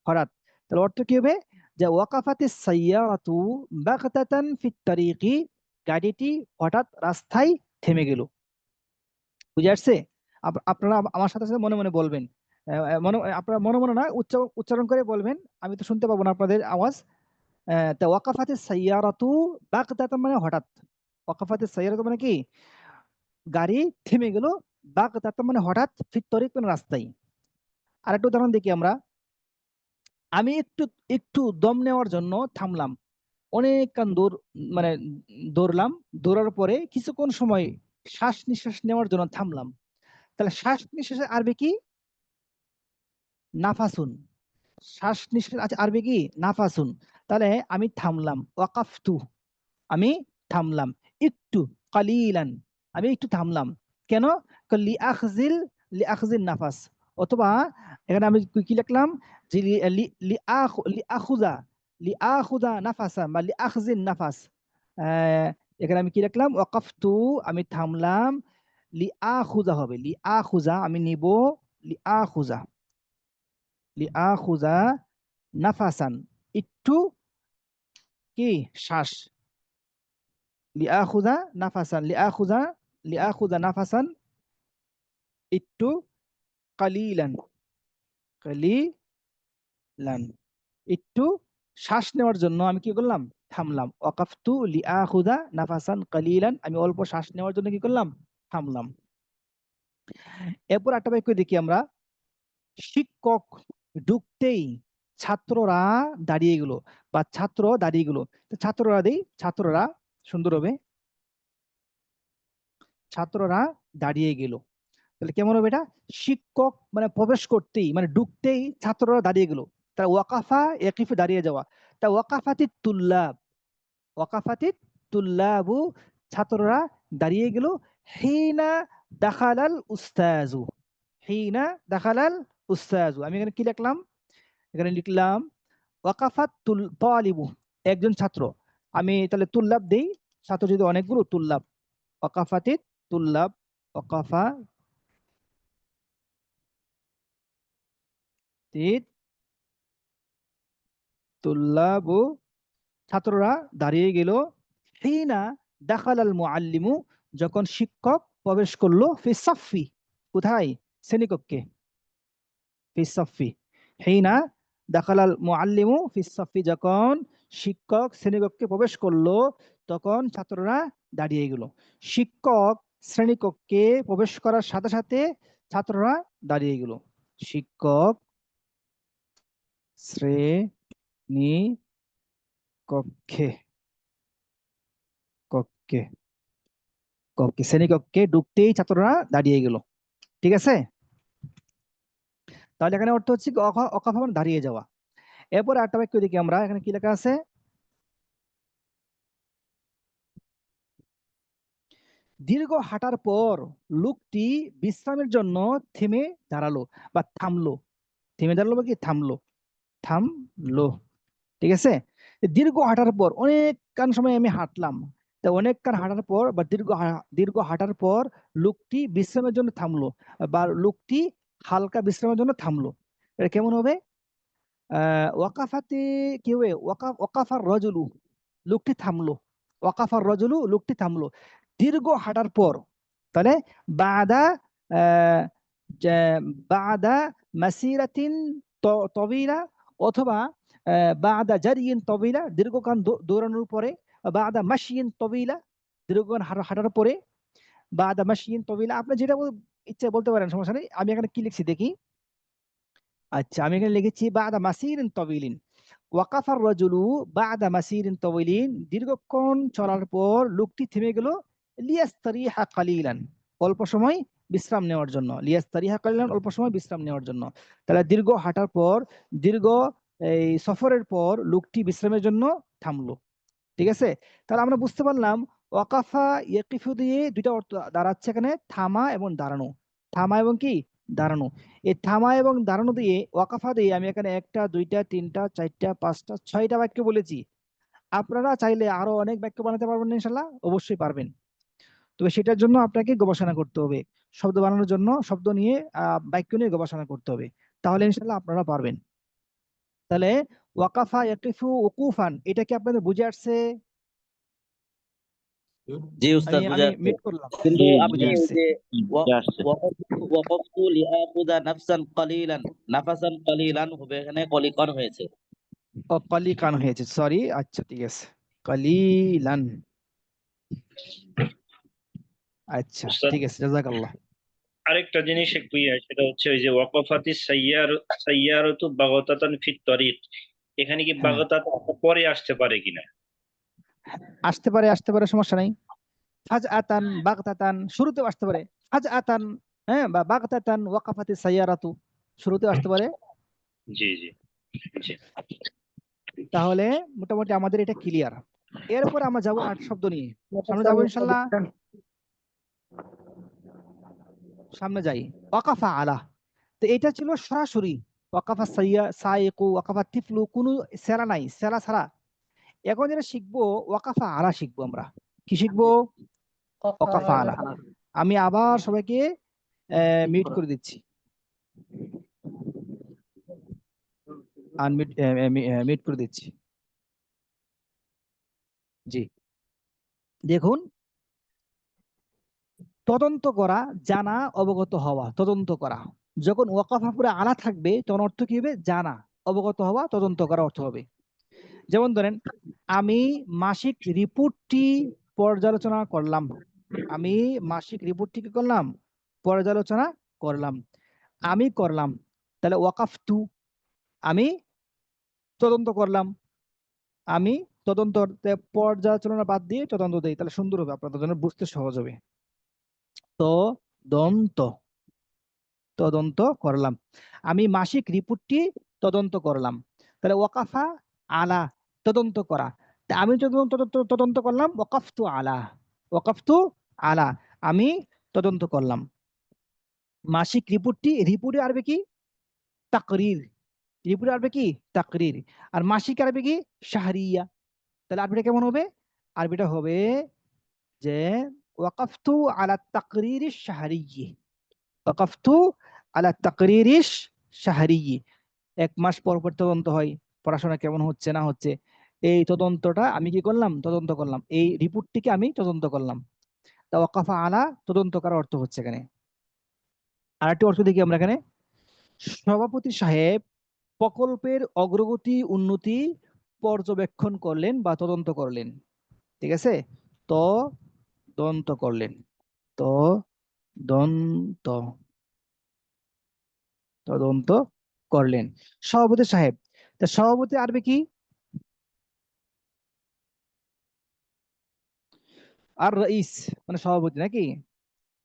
হঠাৎ। তাহলে অর্থ কি হবে? যে ওয়াকাফাতিস সাইয়ারাতু বাগতাতান ফিত তরিকি, গাড়িটি হঠাৎ রাস্তায় থেমে গেল। বুঝে আসছে? আপনারা আমার সাথে সাথে মনে মনে বলবেন, আপনারা মনে মনে না, উচ্চারণ করে বলবেন, আমি তো শুনতে পাবো না আপনাদের আওয়াজ। তা ওয়াকাফাতে সাইয়ারাতু বাগদাতান মানে হঠাৎ, ওয়াকাফাতে সাইয়ারাতু মানে কি? গাড়ি থেমে গেল, বাগদাতান মানে হঠাৎ, ফিত তরিক মানে রাস্তায়। আরেকটা উদাহরণ দেখি আমরা। আমি একটু একটু দম নেওয়ার জন্য থামলাম, অনেকক্ষণ মানে দৌড়লাম, দৌড়ার পরে কিছুক্ষণ সময় শ্বাস নিঃশ্বাস নেওয়ার জন্য থামলাম। তাহলে শ্বাস নিঃশ্বাসের আরবি কি? নাফাসুন। শ্বাস নিঃশ্বাস আছে আরবি কি? নাফাসুন। তাহলে আমি থামলাম, ওয়াকাফতু, আমি থামলাম, একটু, কালিলান, আমি একটু থামলাম। কেন? লিআখজিল নাফাস। অথবা এখানে আমি কি লিখলাম যে লিআখুজা, লিআখুজা নাফাসা বা লিআখজিল নাফাস। এখানে আমি কি লিখলাম? ওয়াকাফতু, আমি থামলাম, লিআখুজা হবে, লিআখুজা আমি নিব, লিআখুজা, লিআখুজা নাফাসান, একটু কি? শ্বাস। লিআখুজা নাফাসান, লিআখুজা নাফাসান, একটু, কালিলান, কালিলান, একটু শ্বাস নেওয়ার জন্য আমি কি করলাম? থামলাম। ওয়াকাফতু লিআখুজা নাফাসান কালিলান, আমি অল্প শ্বাস নেওয়ার জন্য কি করলাম? থামলাম। এরপর একটা বাক্য দেখি আমরা। শিক্ষক ঢুকতেই ছাত্ররা দাঁড়িয়ে গেল, বা ছাত্র দাঁড়িয়ে গেল। ছাত্ররা দেই, ছাত্ররা সুন্দর হবে, ছাত্ররা দাঁড়িয়ে গেল। তাহলে কেমন হবে এটা? শিক্ষক মানে প্রবেশ করতেই মানে ঢুকতেই ছাত্ররা দাঁড়িয়ে গেল। তাহলে ওয়াকাফা ইয়াকিফু দাঁড়িয়ে যাওয়া। তা ওয়াকাফাতিত তুল্লাব, ওয়াকাফাতিত তুল্লাবু, ছাত্ররা দাঁড়িয়ে গেল। হিনা দাখালাল উস্তাজু, হিনা দাখালাল উস্তাজু, আমি এখানে কি লিখলাম? এখানে লিখলাম ওয়াকাফাত তালিবু, একজন ছাত্র। আমি তাহলে তুল্লাব দেই, ছাত্র যদি অনেকগুলো, তুল্লাব, ওয়াকাফাতিত তুল্লাব, ওয়াকাফা তিত তুল্লাবু, ছাত্ররা দাঁড়িয়ে গেল। হিনা দাখালাল মুআল্লিমু, যখন শিক্ষক প্রবেশ করলো। ফি সাফফি, কোথায়? শ্রেণীকক্ষে। ফি সাফফি, হিনা দাখালাল মুআল্লিমু ফি সাফফি, যখন শিক্ষক শ্রেণীকক্ষে প্রবেশ করলো তখন ছাত্ররা দাঁড়িয়ে গেল। শিক্ষক শ্রেণীকক্ষে প্রবেশ করার সাথে সাথে ছাত্ররা দাঁড়িয়ে গেল। শিক্ষক শ্রেণী কক্ষে, কক্ষে কক্ষে, শ্রেণীকক্ষে ঢুকতেই ছাত্ররা দাঁড়িয়ে গেল। ঠিক আছে, তাহলে এখানে অর্থ হচ্ছে কি ওয়াকাফা মানে দাঁড়িয়ে যাওয়া। এরপর একটা বাক্য দেখি আমরা, এখানে কি লেখা আছে, দীর্ঘ হাঁটার পর লোকটি বিশ্রামের জন্য থেমে দাঁড়ালো বা থামলো। থেমে দাঁড়ালো বা কি থামলো, থামলো। ঠিক আছে, দীর্ঘ হাঁটার পর, অনেকক্ষণ সময় আমি হাঁটলাম, তা অনেকক্ষণ হাঁটার পর বা দীর্ঘ হাঁটার পর লোকটি বিশ্রামের জন্য থামলো, বা লোকটি হালকা বিশ্রামের জন্য থামলো। এটা কেমন হবে? ওয়াকাফাতে কি হবে? ওয়াকাফার রজুলু, লোকটি থামলো। ওয়াকাফার রজুলু, লোকটি থামলো দীর্ঘ হাঁটার পর। তাহলে বাদা আহ, বাদা মাসিরাতিন তবিলা, অথবা বাদা জারিয়িন তবিলা, দীর্ঘক্ষণ দৌড়ানোর পরে, বাদা মাশিয়িন তবিলা, দীর্ঘক্ষণ হাঁটার পরে, বাদা মাশিয়িন তবিলা। আপনি যেটা ইচ্ছা বলতে পারেন, সমস্যা নেই। আমি এখানে কি লিখছি দেখি। আচ্ছা, আমি এখানে লিখেছি বাদা মাসিরিন তবিলিন, ওয়াকাফার রাজুলু বাদা মাসিরিন তবিলিন, দীর্ঘক্ষণ চলার পর লোকটি থেমে গেল, লিয়াস্তারিহা কালিলান, অল্প সময় বিশ্রাম নেওয়ার জন্য। লিয়াস্তারিহা কালিলান, অল্প সময় বিশ্রাম নেওয়ার জন্য। তাহলে দীর্ঘ হাঁটার পর, দীর্ঘ এই সফরের পর লোকটি বিশ্রামের জন্য থামলো। ঠিক আছে, তাহলে আমরা বুঝতে পারলাম ওয়াকাফা ইয়াকিফু দিয়ে দুইটা অর্থ দাঁড়াচ্ছে এখানে, থামা এবং দাঁড়ানো। থামা এবং কি দাঁড়ানো। এই থামা এবং দাঁড়ানো দিয়ে, ওয়াকাফা দিয়ে আমি এখানে একটা, দুইটা, তিনটা, চারটা, পাঁচটা, 6টা বাক্য বলেছি। আপনারা চাইলে আরো অনেক বাক্য বানাতে পারবেন ইনশাল্লাহ, অবশ্যই পারবেন। তবে সেটার জন্য আপনাকে গবেষণা করতে হবে, শব্দ বানানোর জন্য শব্দ নিয়ে বাক্য নিয়ে গবেষণা করতে হবে, তাহলে ইনশাল্লাহ আপনারা পারবেন। তাহলে ওয়াকাফা ইয়াকিফু উকুফান, এটা কি আপনাদের বুঝে আসছে? জি উস্তাদ, আমি বুঝে আমি আসছে। মিট করলাম, কিন্তু জি আপনি বুঝে ওই আসছে। যে বুঝে আসছে। ওয়াকাফতু লিআখুযা নাফসান কালিলান, নাফাসান কালিলান হবে, এখানে কলিকন হয়েছে। ও কালিকান হয়েছে, সরি। আচ্ছা ঠিক আছে, কালিলান। আচ্ছা উস্তাদ, ঠিক আছে, জাযাকাল্লাহ। আরেকটা জিনিস একটু সেটা হচ্ছে ওই যে ওয়াকাফাতি সাইয়ারাতু বাগতাতান ফিত তরিক, এখানে কি হ্যাঁ, বাগতাতা পরে আসতে পারে কিনা? আসতে পারে, আসতে পারে, সমস্যা নাই। ফাজআতান বাগতাতান শুরুতেও আসতে পারে। ফাজআতান, হ্যাঁ, বা বাগতাতান ওয়াকাফাতি সাইয়ারাতু শুরুতেও আসতে পারে। জি জি জি। তাহলে মোটামুটি আমাদের এটা ক্লিয়ার। এরপর আমরা যাব 8 শব্দ নিয়ে, সামনে যাবো ইনশাল্লাহ। সামনে যাই। ওয়াকাফা আলা, তো এটা ছিল সরাসরি ওয়াকাফা সাইকু, ওয়াকাফা তিফলু, কোনো সেরা নাই, সেরা ছাড়া। এখন যেটা শিখবো, ওয়াকাফা আলা শিখবো আমরা। কি শিখবো? ওয়াকাফা আলা। আমি আবার সবাইকে মিউট করে দিচ্ছি, আনমিউট, মিউট করে দিচ্ছি। জি, দেখুন, তদন্ত করা, জানা, অবগত হওয়া, তদন্ত করা। যখন ওয়াকাফা পুরো আলা থাকবে তখন অর্থ কি হবে? জানা, অবগত হওয়া, তদন্ত করা অর্থ হবে। যেমন ধরেন, আমি মাসিক রিপোর্টটি পর্যালোচনা করলাম। আমি মাসিক রিপোর্টটি কি করলাম? পর্যালোচনা করলাম। আমি করলাম, তাহলে ওয়াকাফতু, আমি তদন্ত করলাম। আমি তদন্ত, পর্যালোচনা বাদ দিয়ে তদন্ত দেই, তাহলে সুন্দর হবে, আপনাদের জন্য বুঝতে সহজ হবে। তদন্ত, তদন্ত করলাম। আমি মাসিক রিপোর্টটি তদন্ত করলাম, তাহলে ওয়াকাফা আলা, তদন্ত করা। তা আমি তদন্ত করলাম, ওয়াকাফতু আলা, ওয়াকাফতু আলা, আমি তদন্ত করলাম। মাসিক রিপোর্টটি, রিপোর্টে আরবে কি? তাকরির। রিপোর্টে আরবে কি? তাকরির। আর মাসিক আরবে কি? শাহরিয়া। তাহলে আরবিটা কেমন হবে? আরবিটা হবে যে ওয়াকাফতু আলা তাকরিরিশ শাহরিয়্যি, ওয়াকাফতু আলা তাকরিরিশ শাহরিয়্যি। 1 মাস পর পর তদন্ত হয়, পড়াশোনা কেমন হচ্ছে না হচ্ছে, এই তদন্তটা আমি কি করলাম? তদন্ত করলাম, এই রিপোর্টটিকে আমি তদন্ত করলাম। তা ওয়াকাফা আলা, তদন্ত করার অর্থ হচ্ছে এখানে। আর একটি অর্থ দেখি আমরা এখানে, সভাপতি সাহেব প্রকল্পের অগ্রগতি উন্নতি পর্যবেক্ষণ করলেন বা তদন্ত করলেন। ঠিক আছে, তদন্ত করলেন, তদন্ত, তদন্ত করলেন। সভাপতি সাহেব, তা সভাপতি আরবি কি? আর রইস মানে সভাপতি নাকি?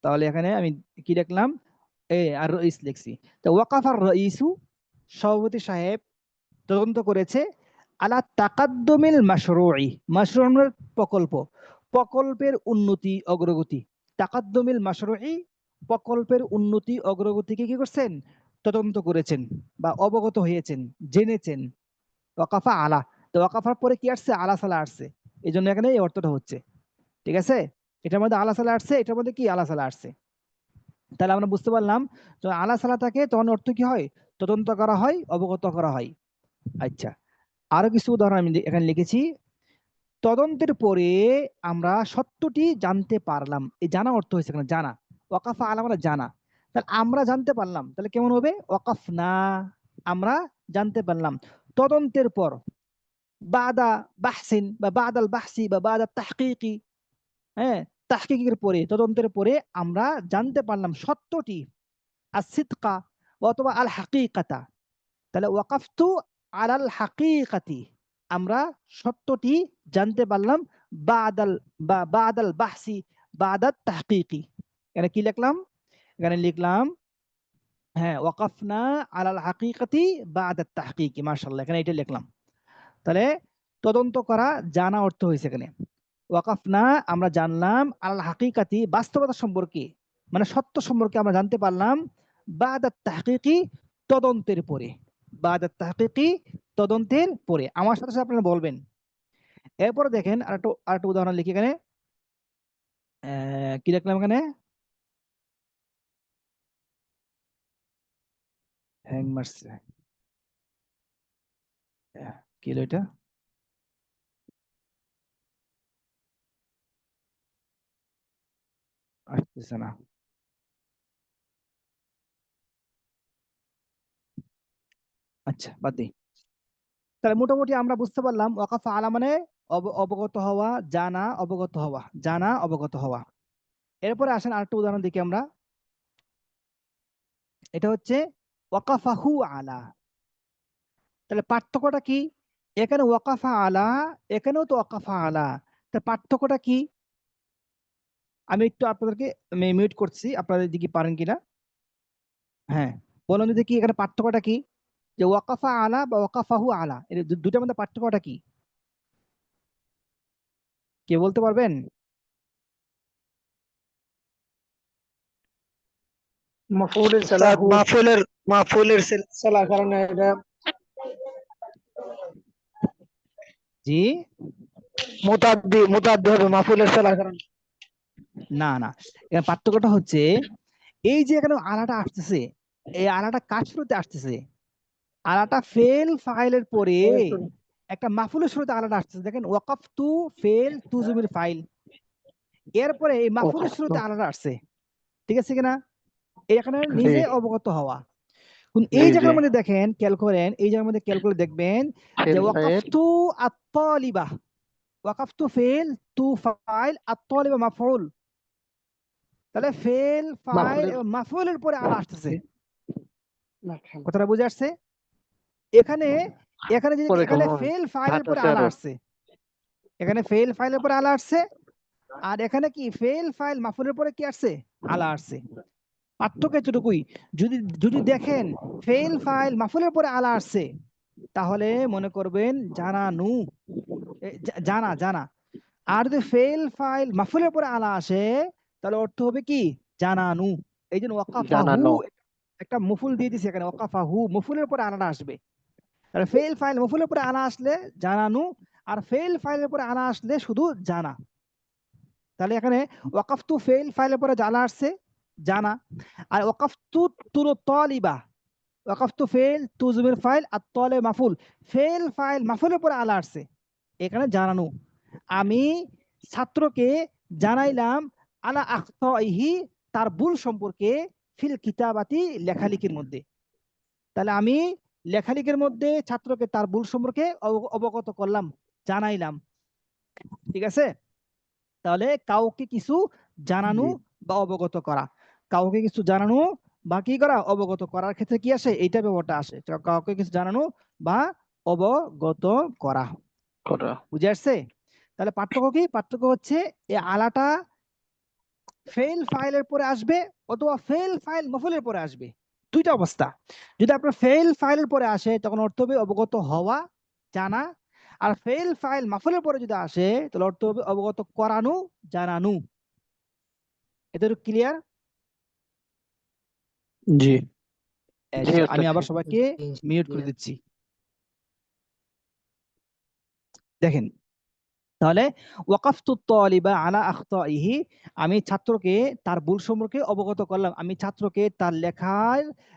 তাহলে এখানে আমি কি লিখলাম? আর রইস লিখছি। তো ওয়াকাফার রইসু, সভাপতি সাহেব তদন্ত করেছে, আলা তাকাদ্দুমিল মাশরুই, মাশরুই মানে প্রকল্প, প্রকল্পের উন্নতি অগ্রগতি। তাকাদ্দুমিল মাশরুই, প্রকল্পের উন্নতি অগ্রগতিকে কি করছেন? তদন্ত করেছেন বা অবগত হয়েছেন, জেনেছেন। ওয়াকাফা আলা, তো ওয়াকাফার পরে কি আসছে? আলা সালা আসছে, এই জন্য এখানে এই অর্থটা হচ্ছে। ঠিক আছে, এটার মধ্যে আলা সালা আসছে, এটার মধ্যে কি আলা সালা আসছে। তাহলে আমরা বুঝতে পারলাম যখন আলা সালা থাকে তখন অর্থ কি হয়? তদন্ত করা হয়, অবগত করা হয়। আচ্ছা, আরো কিছু উদাহরণ আমি এখানে লিখেছি। তদন্তের পরে আমরা সত্যটি জানতে পারলাম, এই জানা অর্থ হয়েছে এখানে জানা। ওয়াকাফা আলা মানে জানা, তাহলে আমরা জানতে পারলাম, তাহলে কেমন হবে? ওয়াকাফনা, আমরা জানতে পারলাম। তদন্তের পর, বাদা বাহসিন বা বাদাল বাহসি বা বাদা তাহকিকি, হ্যাঁ, তাহকিকের পরে, তদন্তের পরে আমরা জানতে পারলাম সত্যটি, আসিদকা অথবা আল হাকিকাতা। তাহলে ওয়াকাফতু আলাল হাকিকাতি, আমরা সত্যটি জানতে পারলাম, বাদাল বা বাদাল বাহসি বাদাত তাহকিকি। এখানে কি লিখলাম? এখানে লিখলাম হ্যাঁ, ওয়াকাফনা আলাল হাকিকাতি বাদাত তাহকিকি, মাশাআল্লাহ, এখানে এটা লিখলাম। তাহলে তদন্ত করা, জানা অর্থ হয়েছে এখানে। ওয়াকাফনা আমরা জানলাম, আল হাকিকাতি বাস্তবতা সম্পর্কে, মানে সত্য সম্পর্কে আমরা জানতে পারলাম, বাদাত তাহকিকি তদন্তের পরে, বাদাত তাহকিকি তদন্তের পরে। আমার সাথে সাথে আপনারা বলবেন। এরপরে দেখেন আরেকটা উদাহরণ লিখি এখানে। কি লিখলাম এখানে? হ্যাং মারছে, কি হলো এটা? আসতেছে না। আচ্ছা, বাদ দিই। তাহলে মোটামুটি আমরা বুঝতে পারলাম ওয়াকাফা আলা মানে অবগত হওয়া, জানা, অবগত হওয়া, জানা, অবগত হওয়া। এরপরে আসেন আরেকটা উদাহরণ দেখি আমরা। এটা হচ্ছে ওয়াকাফাহু আলা। তাহলে পার্থক্যটা কি? এখানে ওয়াকাফা আলা, এখানেও তো ওয়াকাফা আলা, তা পার্থক্যটা কি? আমি একটু আপনাদেরকে মিউট করছি, আপনাদের দিকে পারেন কিনা। হ্যাঁ, বলুন যদি কি এখানে পার্থক্যটা কি, যে ওয়াকাফা আলা বা ওয়াকাফাহু আলা, এর দুটার মধ্যে পার্থক্যটা কি? কে বলতে পারবেন? মাফউলের সালা উস্তাদ, মাহফুলের সালা কারণে এটা জি, মুতাদ্দি হবে মাহফুলের সালা কারণে। না না, এখানে পার্থক্যটা হচ্ছে এই যে এখানে আলাটা আসতেছে, এই আলাটা কার শুরুতে আসতেছে? আলাটা ফেল ফাইলের পরে একটা মাফুলের শুরুতে আলাটা আসতেছে। দেখেন ওয়াকাফতু ফেল তুজমির ফাইল, এরপরে এই মাফুলের শুরুতে আলাদা আসছে। ঠিক আছে কিনা? এখানে নিজে অবগত হওয়া। এই জায়গার মধ্যে দেখেন, খেয়াল করেন, এই জায়গার মধ্যে খেয়াল করে দেখবেন যে ওয়াকাফতু আত-তালিবা, ওয়াকাফতু ফেল, তু ফাইল, আত-তালিবা মাফউল। তাহলে ফেল ফাইল এবং মাফউলের পরে আলা আসতেছে। কথাটা বুঝে আসছে? এখানে এখানে যদি এখানে ফেল ফাইলের পরে আলা আসছে, এখানে ফেল ফাইলের পরে আলা আসছে, আর এখানে কি ফেল ফাইল মাফউলের পরে কি আসছে? আলা আসছে। পার্থক্য এতটুকুই। যদি যদি দেখেন ফেল ফাইল মাফুলের পরে আলা আসছে, তাহলে মনে করবেন জানানু, জানা জানা। আর যদি ফেল ফাইল মাফুলের পরে আলা আসে, তাহলে অর্থ হবে কি? জানানু। এই জন্য ওয়াকাফাহু একটা মুফুল দিয়ে দিছে এখানে, ওয়াকাফাহু মুফুলের পরে আলাটা আসবে। তাহলে ফেল ফাইল মুফুলের পরে আলা আসলে জানানু, আর ফেল ফাইলের পরে আলা আসলে শুধু জানা। তাহলে এখানে ওয়াকাফতু ফেল ফাইলের পরে জানা আসছে, জানা। আর ওয়াকাফতু তুরু তালিবা, ওয়াকাফতু ফেল তুজমির ফাইল আর তলে মাফুল, ফেল ফাইল মাফুলের পরে আলা আসছে, এখানে জানানো। আমি ছাত্রকে জানাইলাম আলা আখতাইহি, তার ভুল সম্পর্কে, ফিল কিতাবাতি লেখালেখির মধ্যে। তাহলে আমি লেখালেখির মধ্যে ছাত্রকে তার ভুল সম্পর্কে অবগত করলাম, জানাইলাম। ঠিক আছে? তাহলে কাউকে কিছু জানানো বা অবগত করা, কাউকে কিছু জানানো বা কি করা, অবগত করার ক্ষেত্রে কি আসে? এইটা ব্যাপারটা আসে, কাউকে কিছু জানানো বা অবগত করা। বুঝে আসছে? তাহলে পার্থক্য কি? পার্থক্য হচ্ছে এই আলাটা ফেল ফাইলের পরে আসবে অথবা ফেল ফাইল মফুলের পরে আসবে, দুইটা অবস্থা। যদি আপনার ফেল ফাইলের পরে আসে তখন অর্থ হবে অবগত হওয়া, জানা। আর ফেল ফাইল মাফুলের পরে যদি আসে তাহলে অর্থ হবে অবগত করানো, জানানো। এটা ক্লিয়ার? জি। জি আমি ওস্তাদ আবার সবাইকে মিউট করে দিচ্ছি। দেখেন তাহলে ওয়াকাফতু তালিবা আলা আখতাইহি, আমি ছাত্রকে তার ভুল সম্পর্কে অবগত করলাম। আমি ছাত্রকে তার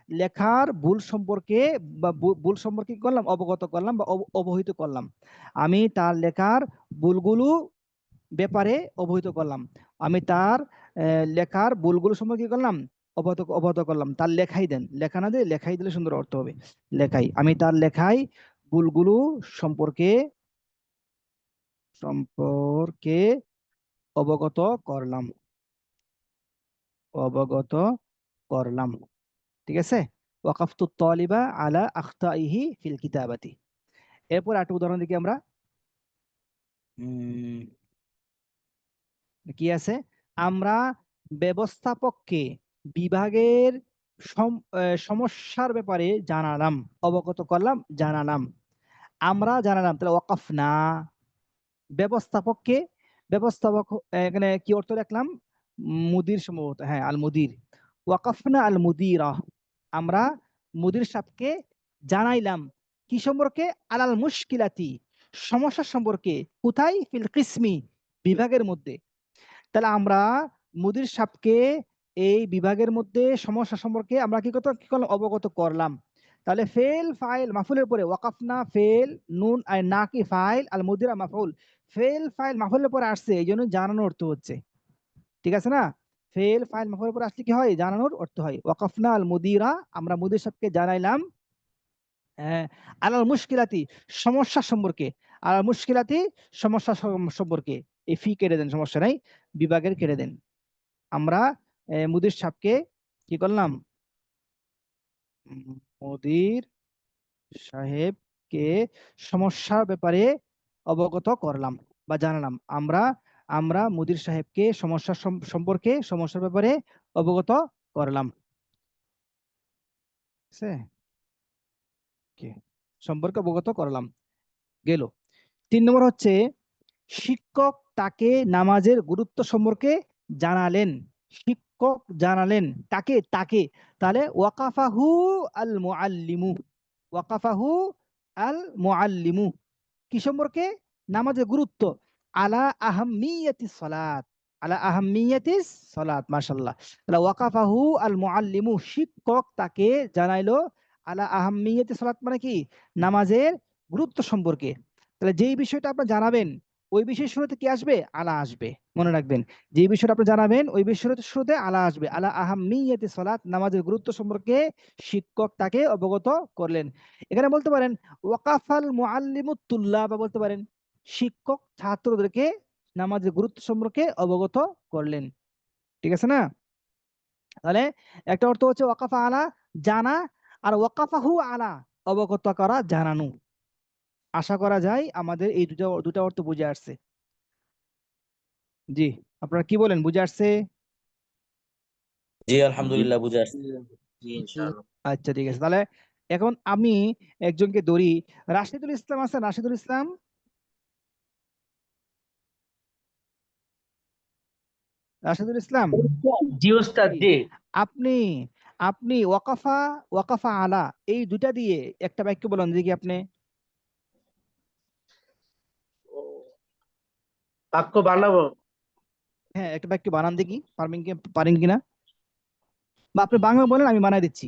লেখার ভুল সম্পর্কে বা ভুল সম্পর্কে কি করলাম? অবগত করলাম বা অবহিত করলাম। আমি তার লেখার ভুলগুলো ব্যাপারে অবহিত করলাম। আমি তার লেখার ভুলগুলো সম্পর্কে কি করলাম? অবগত করলাম। তার লেখাই দেন, লেখা না দিয়ে লেখাই দিলে সুন্দর অর্থ হবে। লেখাই, আমি তার লেখাই ভুলগুলো সম্পর্কে অবগত করলাম, অবগত করলাম। ঠিক আছে? ওয়াকাফতু তালিবা আলা আখতাইহি ফিল কিতাবাতি। এরপর একটা উদাহরণ দেখি আমরা। কি আছে? আমরা ব্যবস্থাপককে বিভাগের সমস্যার ব্যাপারে জানালাম, অবগত করলাম, জানালাম। আমরা জানালাম, তাহলে ওয়াকাফনা। ব্যবস্থাপককে, ব্যবস্থাপক এখানে কি অর্থ রাখলাম? মুদির সম্ভবত, হ্যাঁ আল মুদির। ওয়াকাফনা আল মুদিরা, আমরা মুদির সাহেবকে জানাইলাম কি সম্পর্কে? আলাল মুশকিলাতি, সমস্যা সম্পর্কে। কোথায়? ফিল কিসমি, বিভাগের মধ্যে। তাহলে আমরা মুদির সাহেবকে এই বিভাগের মধ্যে সমস্যা সম্পর্কে আমরা কি করলাম? অবগত করলাম। তাহলে ফেল ফাইল মাফুলের পরে ওয়াকাফনা ফেল, নুন আর না কি ফাইল, আল মুদিরা মাফুল। ফেল ফাইল মাফুলের পরে আসছে, এই জন্য জানানোর অর্থ হচ্ছে। ঠিক আছে না? ফেল ফাইল মাফুলের পরে আসলে কি হয়? জানানোর অর্থ হয়। ওয়াকাফনা আল মুদিরা, আমরা মুদির সাহেবকে জানাইলাম আলাল মুশকিলাতি, সমস্যা সম্পর্কে। আলাল মুশকিলাতি, সমস্যা সম্পর্কে। এই ফি কেটে দেন, সমস্যা নাই, বিভাগের কেটে দেন। আমরা মুদির সাহেবকে কি করলাম? মুদির সাহেবকে সমস্যার ব্যাপারে অবগত করলাম বা জানালাম। আমরা মুদির সাহেবকে সমস্যা সম্পর্কে, সমস্যার ব্যাপারে অবগত করলাম। সম্পর্কে অবগত করলাম গেল। 3 নম্বর হচ্ছে শিক্ষক তাকে নামাজের গুরুত্ব সম্পর্কে জানালেন। শিক্ষক জানালেন তাকে। তাহলে ওয়াকাফাহু আল মুআল্লিমু, ওয়াকাফাহু আল মুআল্লিমু কি সম্পর্কে? নামাজের গুরুত্ব। আলা আহাম্মিয়াতিস সালাত, আলা আহাম্মিয়াতিস সালাত, মাশাআল্লাহ। তাহলে ওয়াকাফাহু আল মুআল্লিমু, শিক্ষক তাকে জানাইলো আলা আহাম্মিয়াতিস সালাত মানে কি? নামাজের গুরুত্ব সম্পর্কে। তাহলে যেই বিষয়টা আপনি জানাবেন ওই বিষয়ের শুরুতে কি আসবে? আলা আসবে। মনে রাখবেন, যে বিষয়টা আপনি জানাবেন ওই বিষয়ের শুরুতে আলা আসবে। আলা আহাম্মিয়াতিস সালাত, নামাজের গুরুত্ব সম্পর্কে শিক্ষক তাকে অবগত করলেন। এখানে বলতে পারেন ওয়াকাফাল মুআল্লিমুত তুল্লাব, বলতে পারেন শিক্ষক ছাত্রদেরকে নামাজের গুরুত্ব সম্পর্কে অবগত করলেন। ঠিক আছে না? তাহলে একটা অর্থ হচ্ছে ওয়াকাফা আলা, জানা, আর ওয়াকাফাহু আলা, অবগত করা, জানানো। আশা করা যায় আমাদের এই দুটা অর্থ বুঝে আসছে। জি, আপনারা কি বলেন, বুঝে আসছে? জি আলহামদুলিল্লাহ বুঝে আসছি। আচ্ছা ঠিক আছে। তাহলে এখন আমি একজনকে ধরি, রাশিদুল ইসলাম আছেন? রাশিদুল ইসলাম, রাশিদুল ইসলাম, জি ওস্তাদ জি। আপনি আপনি ওয়াকাফা আলা এই দুটা দিয়ে একটা বাক্য বলেন দেখি আপনি। বাক্য বানাবো? হ্যাঁ, একটা বাক্য বানান দেখি, পারেন কিনা, বা আপনি বাংলা বলেন, আমি বানাই দিচ্ছি।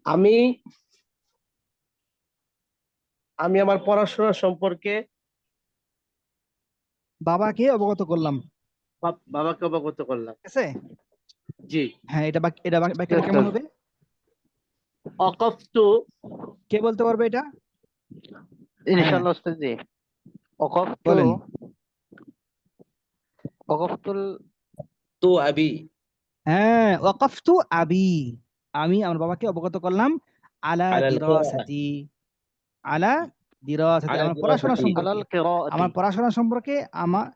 আমি আমি আমার পড়াশোনা সম্পর্কে বাবাকে অবগত করলাম। বাবাকে অবগত করলাম। ঠিক আছে? জি। হ্যাঁ, এটা বাক্যটা কেমন হবে? ওয়াকাফতু, কে বলতে পারবে এটা? ইনশাআল্লাহ ওস্তাদ জি। ওয়াকাফতু, বলেন। ওয়াকাফতুল, তো আবি, হ্যাঁ, ওয়াকাফতু আবি, আমি আমার বাবাকে অবগত করলাম আলা আলাল কিরাআহ, দিরাসাতি, আলা দিরাসাতি على আমার পড়াশোনা دراستي সম্পর্কে আলাল কিরাআতি আমার পড়াশোনা সম্পর্কে আমার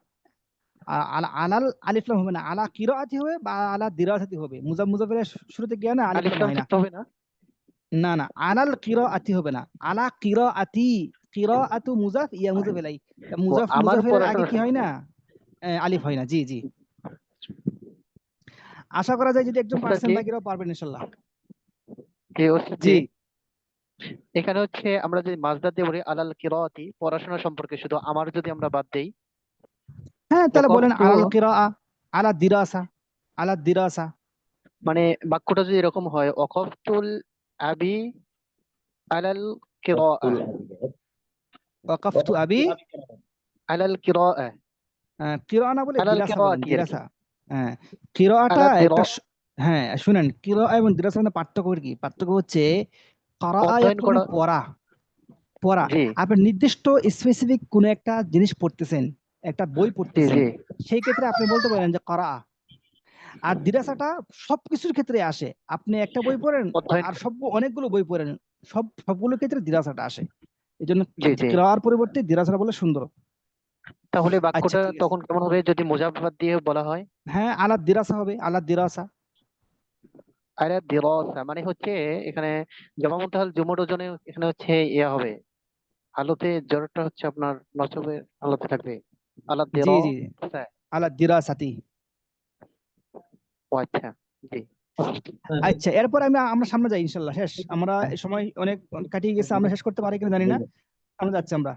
আলাল আলিফ লাম হবে না, আলা কিরাআতি হবে বা আলা দিরাসাতি হবে। মুজাফফরের শুরুতে গিয়ে না আলিফ আলিফ লাম লাম হয় না। থাকতে হবে না? না না, আলাল কিরাআতি হবে না, আলা কিরাআতি। কিরাআতু মুজাফ, ইয়া মুজাফ ইলাই। ও আমার মুজাফের আগে পড়াশোনা কি হয় না? আলিফ হয় না। জি জি, আশা করা যায় যদি একজন আচ্ছা পারছেন জি, বাকিরাও পারবেন ইনশাল্লাহ। জি ওস্তাদ জি জি, এখানে হচ্ছে আমরা যদি মাজদার দিয়ে বলি আলাল কিরাআতি পড়াশোনা সম্পর্কে, শুধু আমার যদি আমরা বাদ দেই, হ্যাঁ, তাহলে বলেন ওয়াকাফতু আলাল কিরাআ, আলা দিরাসা, আলা দিরাসা। মানে বাক্যটা যদি এরকম হয়, ওয়াকাফতুল আবি আলাল কিরাআ, ওয়াকাফতু আবি, আলাল কিরাআ, কিরাআ না বলে আলাল দিরাসা বলেন, কিরাআতি আর কি, দিরাসা। হ্যাঁ, কিরাআটা আলাল একটা কিরাআ হ্যাঁ শুনেন, কিরাআ এবং দিরাসার মধ্যে পার্থক্য কি? পার্থক্য হচ্ছে কারাআ অধ্যয়ন ইয়াকুলু করা। পড়া, পড়া। জি আপনি নির্দিষ্ট স্পেসিফিক কোন একটা জিনিস পড়তেছেন, একটা বই জি পড়তেছেন, জি, সেই ক্ষেত্রে আপনি বলতে পারেন যে কারাআ। আর দিরাসাটা সবকিছুর ক্ষেত্রে আসে, আপনি একটা বই পড়েন অধ্যয়ন, আর অনেকগুলো বই পড়েন, সবগুলোর ক্ষেত্রে দিরাসাটা আসে। এই জন্য জি জি। কিরাআর পরিবর্তে দিরাসাটা বলে সুন্দর। তাহলে আচ্ছা বাক্যটা ঠিক আছে, তখন কেমন হবে যদি মুজাফফর দিয়ে বলা হয়? হ্যাঁ আলা দিরাসা হবে, আলা দিরাসা। আলা দিরাসা মানে হচ্ছে এখানে জমা মুতাহাল জুমুর ওজনে এখানে হচ্ছে ইয়া হবে, আলোতে জড়টা হচ্ছে আপনার নসবের আলোতে থাকবে। আলা জি জি, দিরাসা। আলা দিরাসাতি। ও আচ্ছা, জি আচ্ছা, এরপর আমরা সামনে যাই ইনশাল্লাহ। শেষ, আমরা এই সময় অনেক কাটিয়ে গেছে, আমরা শেষ করতে পারি কিনা জানি না, আমরা যাচ্ছি আমরা।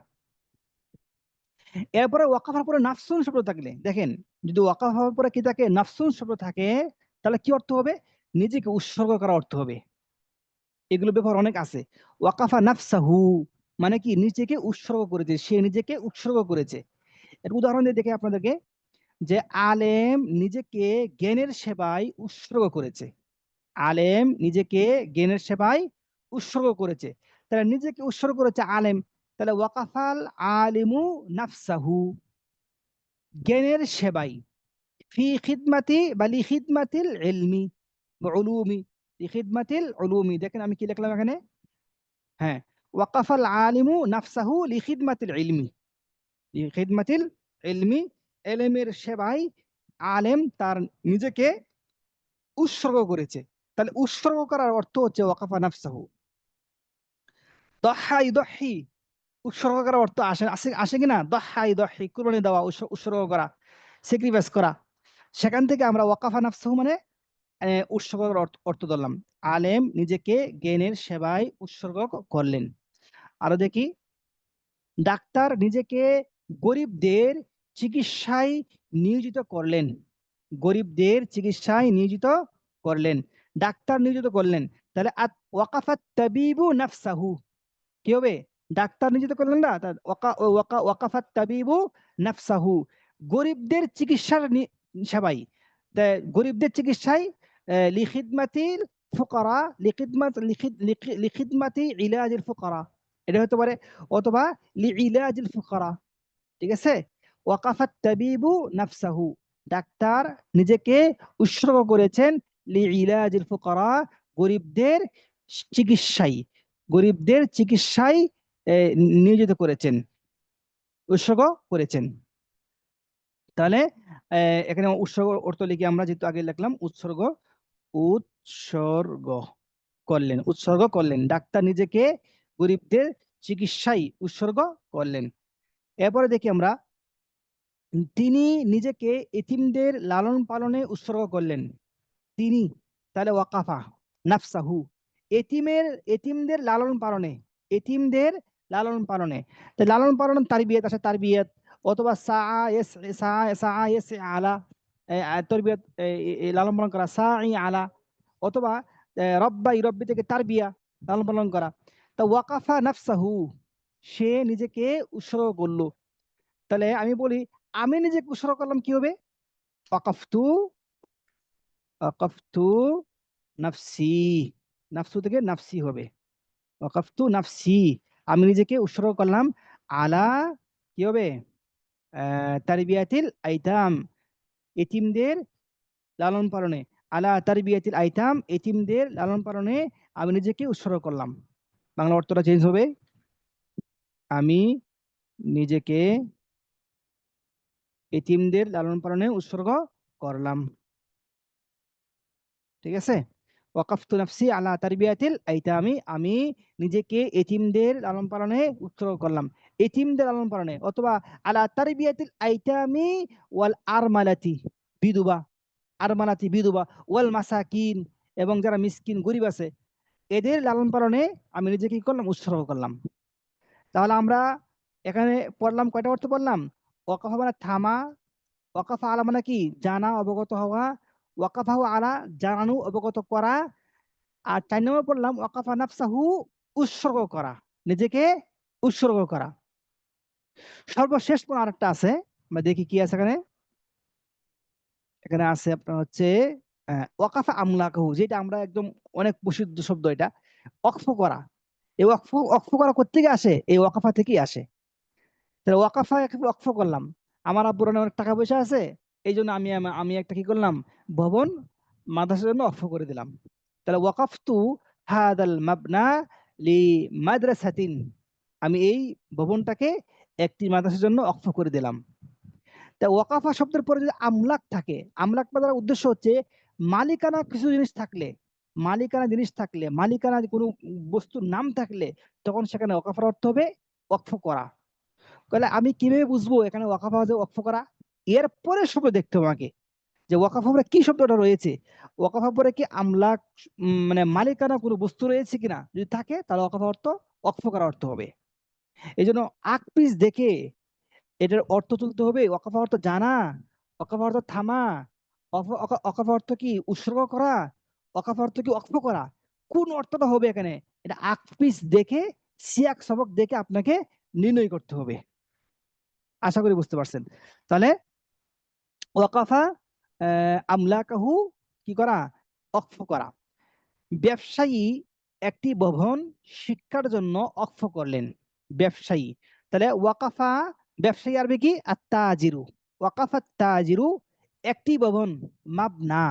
এরপরে ওয়াকাফার পরে নাফসুন শব্দ থাকলে দেখেন, যদি ওয়াকাফার পরে কি থাকে, নাফসুন শব্দ থাকে, তাহলে কি অর্থ হবে? নিজেকে উৎসর্গ করা অর্থ হবে। এগুলো ব্যাপার অনেক আছে। ওয়াকাফা নাফসাহু মানে কি? নিজেকে উৎসর্গ করেছে, সে নিজেকে উৎসর্গ করেছে। এর উদাহরণ দিয়ে দেখে আপনাদেরকে, যে আলেম নিজেকে জ্ঞানের সেবায় উৎসর্গ করেছে। আলেম নিজেকে জ্ঞানের সেবায় উৎসর্গ করেছে, তাহলে নিজেকে উৎসর্গ করেছে আলেম, তাহলে ওয়াকাফাল আলিমু নাফসাহু, জ্ঞানের সেবায়, ফি খিদমাতি বা লি খিদমাতিল ইলমি বা উলুমি, লি খিদমাতিল উলুমি। দেখেন আমি কি লিখলাম এখানে, হ্যাঁ, ওয়াকাফাল আলিমু নাফসাহু লি খিদমাতিল ইলমি, লি খিদমাতিল ইলমি, ইলমের সেবায় আলেম তার নিজেকে উৎসর্গ করেছে। তাহলে উৎসর্গ করার অর্থ হচ্ছে ওয়াকাফা নাফসাহু। দহা ইদহি, উৎসর্গ করার অর্থ আসে কিনা? দহা ইদহি, কুরবানি দেওয়া, উৎসর্গ করা, স্যাক্রিফাইস করা। সেখান থেকে আমরা ওয়াকাফা নাফসাহু মানে উৎসর্গ করার অর্থ ধরলাম। আলেম নিজেকে জ্ঞানের সেবায় উৎসর্গ করলেন। আরো দেখি, ডাক্তার নিজেকে গরিবদের চিকিৎসায় নিয়োজিত করলেন, গরিবদের চিকিৎসায় নিয়োজিত করলেন, ডাক্তার নিয়োজিত করলেন। তাহলে ওয়াকাফাত তাবিবু নাফসাহু কি হবে? ডাক্তার নিয়োজিত করলেন না, ওয়াকাফাত তাবিবু নাফসাহু, গরিবদের চিকিৎসার সেবাই, গরিবদের চিকিৎসায়, লিখিদমাতিল ফুকারা, লিখিদমাতি ইলাজিল ফুকারা, এটা হতে পারে, অথবা লিইলাজিল ফুকারা। ঠিক আছে, ওয়াকাফাত তাবিবু নাফসাহু, ডাক্তার নিজেকে উৎসর্গ করেছেন, লিইলাজিল ফুকারা, গরিবদের চিকিৎসায়, গরিবদের চিকিৎসায় নিয়োজিত করেছেন, উৎসর্গ করেছেন। তাহলে এখানে উৎসর্গ অর্থ লিখে আমরা যেহেতু আগে লিখলাম, উৎসর্গ, উৎসর্গ করলেন, উৎসর্গ করলেন, ডাক্তার নিজেকে গরিবদের চিকিৎসায় উৎসর্গ করলেন। এরপরে দেখি আমরা, তিনি নিজেকে এতিমদের লালন পালনে উৎসর্গ করলেন, তিনি, তাহলে ওয়াকাফা নাফসাহু, এতিমদের লালন পালনে, এতিমদের লালন পালনে। তো লালন পালন তারবিয়াত আছে, তারবিয়াত, অথবা আলা, তারবিয়াত, লালন পালন করা, সাই আলা, অথবা রব্বি থেকে তারবিয়া, লালন পালন করা। তা ওয়াকাফা নাফসাহু, সে নিজেকে উৎসর্গ করলো। তাহলে আমি বলি, আমি নিজেকে উৎসর্গ করলাম, কি হবে? ওয়াকাফতু, ওয়াকাফতু নাফসি, নাফসু থেকে নাফসি হবে, ওয়াকাফতু নাফসি, আমি নিজেকে উৎসর্গ করলাম, আলা কি হবে? তারবিয়াতিল আইতাম, এতিমদের লালন পালনে, আলা তারবিয়াতিল আইতাম, এতিমদের লালন পালনে আমি নিজেকে উৎসর্গ করলাম। বাংলা অর্থটা চেঞ্জ হবে, আমি নিজেকে এতিমদের লালন পালনে উৎসর্গ করলাম। ঠিক আছে, ওয়াকাফতু নাফসি আলা তারবিয়াতিল আইতামি, আমি নিজেকে এতিমদের লালন পালনে উৎসর্গ করলাম। এতিমদের লালন পালনে, অথবা আলা তারবিয়াতিল আইতামি ওয়াল আরমালাতি, বিধবা, আরমালাতি বিধবা, ওয়াল মাসাকিন, এবং যারা মিসকিন গরিব আছে এদের লালন পালনে আমি নিজেকে কি করলাম, উৎসর্গ করলাম। তাহলে আমরা এখানে পড়লাম কয়টা অর্থ পড়লাম? ওয়াকাফা মানে থামা, ওয়াকাফা আলা মানে কি, জানা, অবগত হওয়া, ওয়াকাফাহু আলা জানানো, অবগত করা, আর 4 নম্বর পড়লাম ওয়াকাফা নাফসাহু, উৎসর্গ করা, নিজেকে উৎসর্গ করা। সর্বশেষ কোন আরেকটা আছে, আমরা দেখি কি আছে এখানে। এখানে আছে আপনার হচ্ছে ওয়াকাফা আমলাকাহু, যেটা আমরা একদম অনেক প্রসিদ্ধ শব্দ, এটা ওয়াকফ করা। এই ওয়াকফ করা কোত্থেকে আসে? এই ওয়াকাফা থেকেই আসে। তাহলে ওয়াকাফা ওয়াকফ করলাম, আমার আব্বুর অনেক টাকা পয়সা আছে, এই জন্য আমি একটা কি করলাম, ভবন মাদ্রাসার জন্য ওয়াকফ করে দিলাম। তাহলে ওয়াকাফতু হাদাল মাবনা লি মাদ্রাসাতিন, আমি এই ভবনটাকে একটি মাদ্রাসার জন্য ওয়াকফ করে দিলাম। তা ওয়াকাফা শব্দের পরে যদি আমলাক থাকে, আমলাক দ্বারা উদ্দেশ্য হচ্ছে মালিকানা কিছু জিনিস থাকলে, মালিকানা জিনিস থাকলে, মালিকানা কোনো বস্তুর নাম থাকলে, তখন সেখানে ওয়াকাফার অর্থ হবে ওয়াকফ করা। তাহলে আমি কিভাবে বুঝবো এখানে ওয়াকাফা যে ওয়াকফ করা? এর পরে শব্দ দেখতে হবে আমাকে, যে ওয়াকাফা পরে কি শব্দটা রয়েছে, ওয়াকাফা পরে কি আমলাক মানে মালিকানা কোনো বস্তু রয়েছে কিনা, যদি থাকে তাহলে ওয়াকাফা অর্থ ওয়াকফ করা অর্থ হবে। এই জন্য আকপিস দেখে এটার অর্থ তুলতে হবে। ওয়াকাফা অর্থ জানা, ওয়াকাফা অর্থ থামা, ওয়াকাফা অর্থ কি উৎসর্গ করা, ওয়াকাফা অর্থ কি ওয়াকফ করা, কোন অর্থটা হবে এখানে, এটা আকপিস দেখে, সিয়াক সবক দেখে আপনাকে নির্ণয় করতে হবে। আশা করি বুঝতে পারছেন। তাহলে ওয়াকাফা আমলাকাহু কি করা, ওয়াকফ করা। ব্যবসায়ী একটি ভবন শিক্ষার জন্য ওয়াকফ করলেন, ব্যবসায়ী। তাহলে ওয়াকাফা, ব্যবসায়ী আরবি কি আত্তাজিরু, ওয়াকাফা তাজিরু একটি ভবন, মাবনা,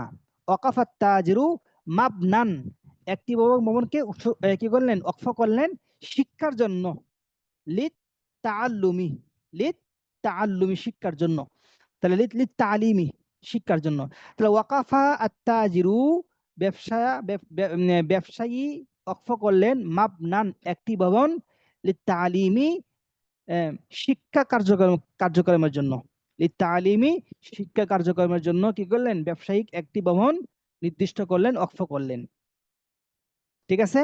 ওয়াকাফা তাজিরু মাবনান, একটি ভবনকে কি করলেন, ওয়াকফ করলেন শিক্ষার জন্য, লিত তাআল্লুমি, লিত তাআল্লুমি শিক্ষার জন্য, তাহলে লিত লিত তালিমি শিক্ষার জন্য। তাহলে ওয়াকাফা আত্তাজিরু ব্যবসায়ী ওয়াকফ করলেন মাবনান একটি ভবন, লিত তালিমি শিক্ষা কার্যক্রমের জন্য, লিত তালিমি শিক্ষা কার্যক্রমের জন্য কি করলেন, ব্যবসায়িক একটি ভবন নির্দিষ্ট করলেন, ওয়াকফ করলেন। ঠিক আছে,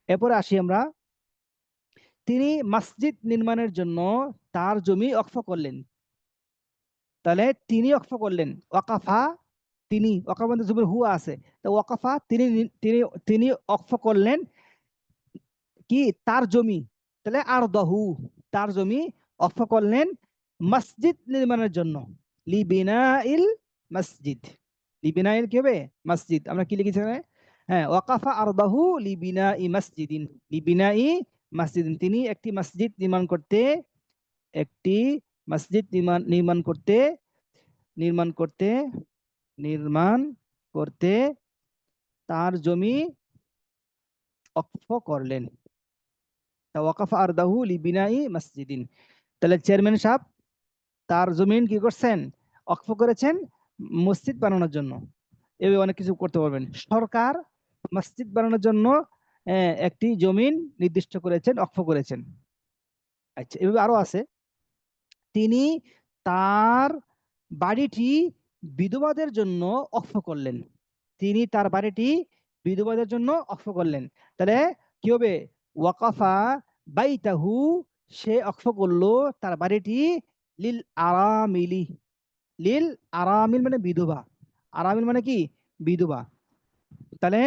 এরপরে আসি আমরা। তিনি মসজিদ নির্মাণের জন্য তার জমি ওয়াকফ করলেন। তাহলে তিনি ওয়াকফ করলেন, ওয়াকাফা তিনি, ওয়াকাফা মধ্যে জমির হুয়া আছে, তো ওয়াকাফা তিনি তিনি তিনি ওয়াকফ করলেন কি, তার জমি। তাহলে আরদাহু, তার জমি ওয়াকফ করলেন মসজিদ নির্মাণের জন্য, লিবিনাইল মসজিদ, লিবিনাইল কি হবে, মসজিদ। আমরা কি লিখেছি এখানে? হ্যাঁ, ওয়াকাফা আরদাহু লিবিনাই মসজিদিন, লিবিনাই মসজিদিন, তিনি একটি মসজিদ নির্মাণ করতে, একটি মসজিদ নির্মাণ করতে নির্মাণ করতে নির্মাণ করতে তার জমি ওয়াকফ করলেন। তা ওয়াকাফা আরদাহু লিবিনাই মসজিদিন, তাহলে চেয়ারম্যান সাহেব তার জমিন কি করছেন, ওয়াকফ করেছেন মসজিদ বানানোর জন্য। এভাবে অনেক কিছু করতে পারবেন। সরকার মসজিদ বানানোর জন্য একটি জমিন নির্দিষ্ট করেছেন, ওয়াকফ করেছেন। আচ্ছা, এভাবে আরো আছে। তিনি তার বাড়িটি বিধবাদের জন্য ওয়াকফ করলেন, তিনি তার বাড়িটি বিধবাদের জন্য ওয়াকফ করলেন। তাহলে কি হবে, ওয়াকাফা বাইতাহু, সে ওয়াকফ করলো তার বাড়িটি, লিল আরামিলি, লিল আরামিল মানে বিধবা, আরামিল মানে কি, বিধবা। তাহলে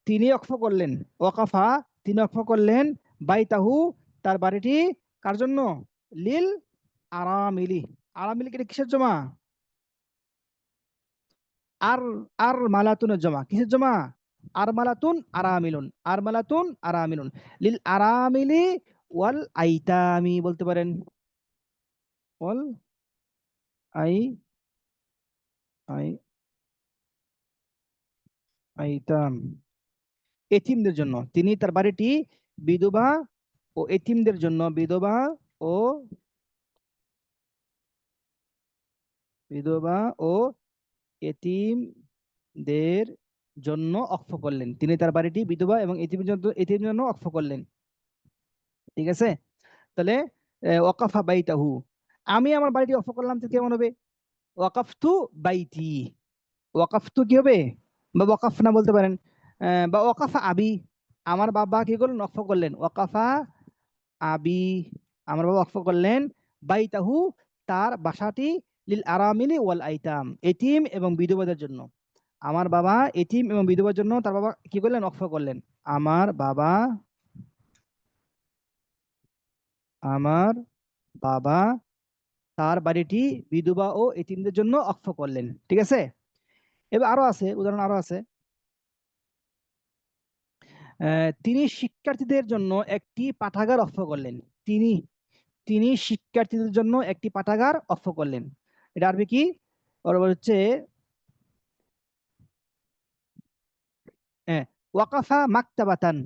তিনি ওয়াকফ করলেন, ওয়াকাফা তিনি ওয়াকফ করলেন বাইতাহু তার বাড়িটি, কার জন্য, লিল আরামিলি। আরামিল কিসের জমা, আর আর মালাতুনের জমা, কিসের জমা, আর মালাতুন আরামিলুন, আর মালাতুন আরামিলুন, লিল আরামিলি ওয়াল আইতামি বলতে পারেন, ওয়াল আই আই আইতাম, এতিমদের জন্য। তিনি তার বাড়িটি বিধবা ও এতিমদের জন্য বিধবা ও এতিমদের জন্য ওয়াকফ করলেন। তিনি তার বাড়িটি বিধবা এবং এতিমের জন্য ওয়াকফ করলেন। ঠিক আছে, তাহলে ওয়াকাফা বাইতাহু, আমি আমার বাড়িটি ওয়াকফ করলাম, তো কেমন হবে? ওয়াকাফতু বাইতি, ওয়াকাফতু কি হবে, বা ওয়াকাফ না বলতে পারেন, বা ওয়াকাফা আবি, আমার বাবা কি করলেন? ওয়াকফ করলেন। ওয়াকাফা আবি, আমার বাবা ওয়াকফ করলেন বাইতাহু, তার বাসাটি, লিল আরামিলি ওয়াল আইতাম, এতিম এবং বিধবাদের জন্য। আমার বাবা এতিম এবং বিধবার জন্য তার বাবা কি করলেন? ওয়াকফ করলেন। আমার বাবা তার বাড়িটি বিধবা ও এতিমদের জন্য ওয়াকফ করলেন। ঠিক আছে, এবার আরো আছে, উদাহরণ আরো আছে। তিনি শিক্ষার্থীদের জন্য একটি পাঠাগার ওয়াকফ করলেন। তিনি শিক্ষার্থীদের জন্য একটি পাঠাগার ওয়াকফ করলেন। এটা আরবি কি? ওর হচ্ছে ওয়াকাফা মাকতাবাতান,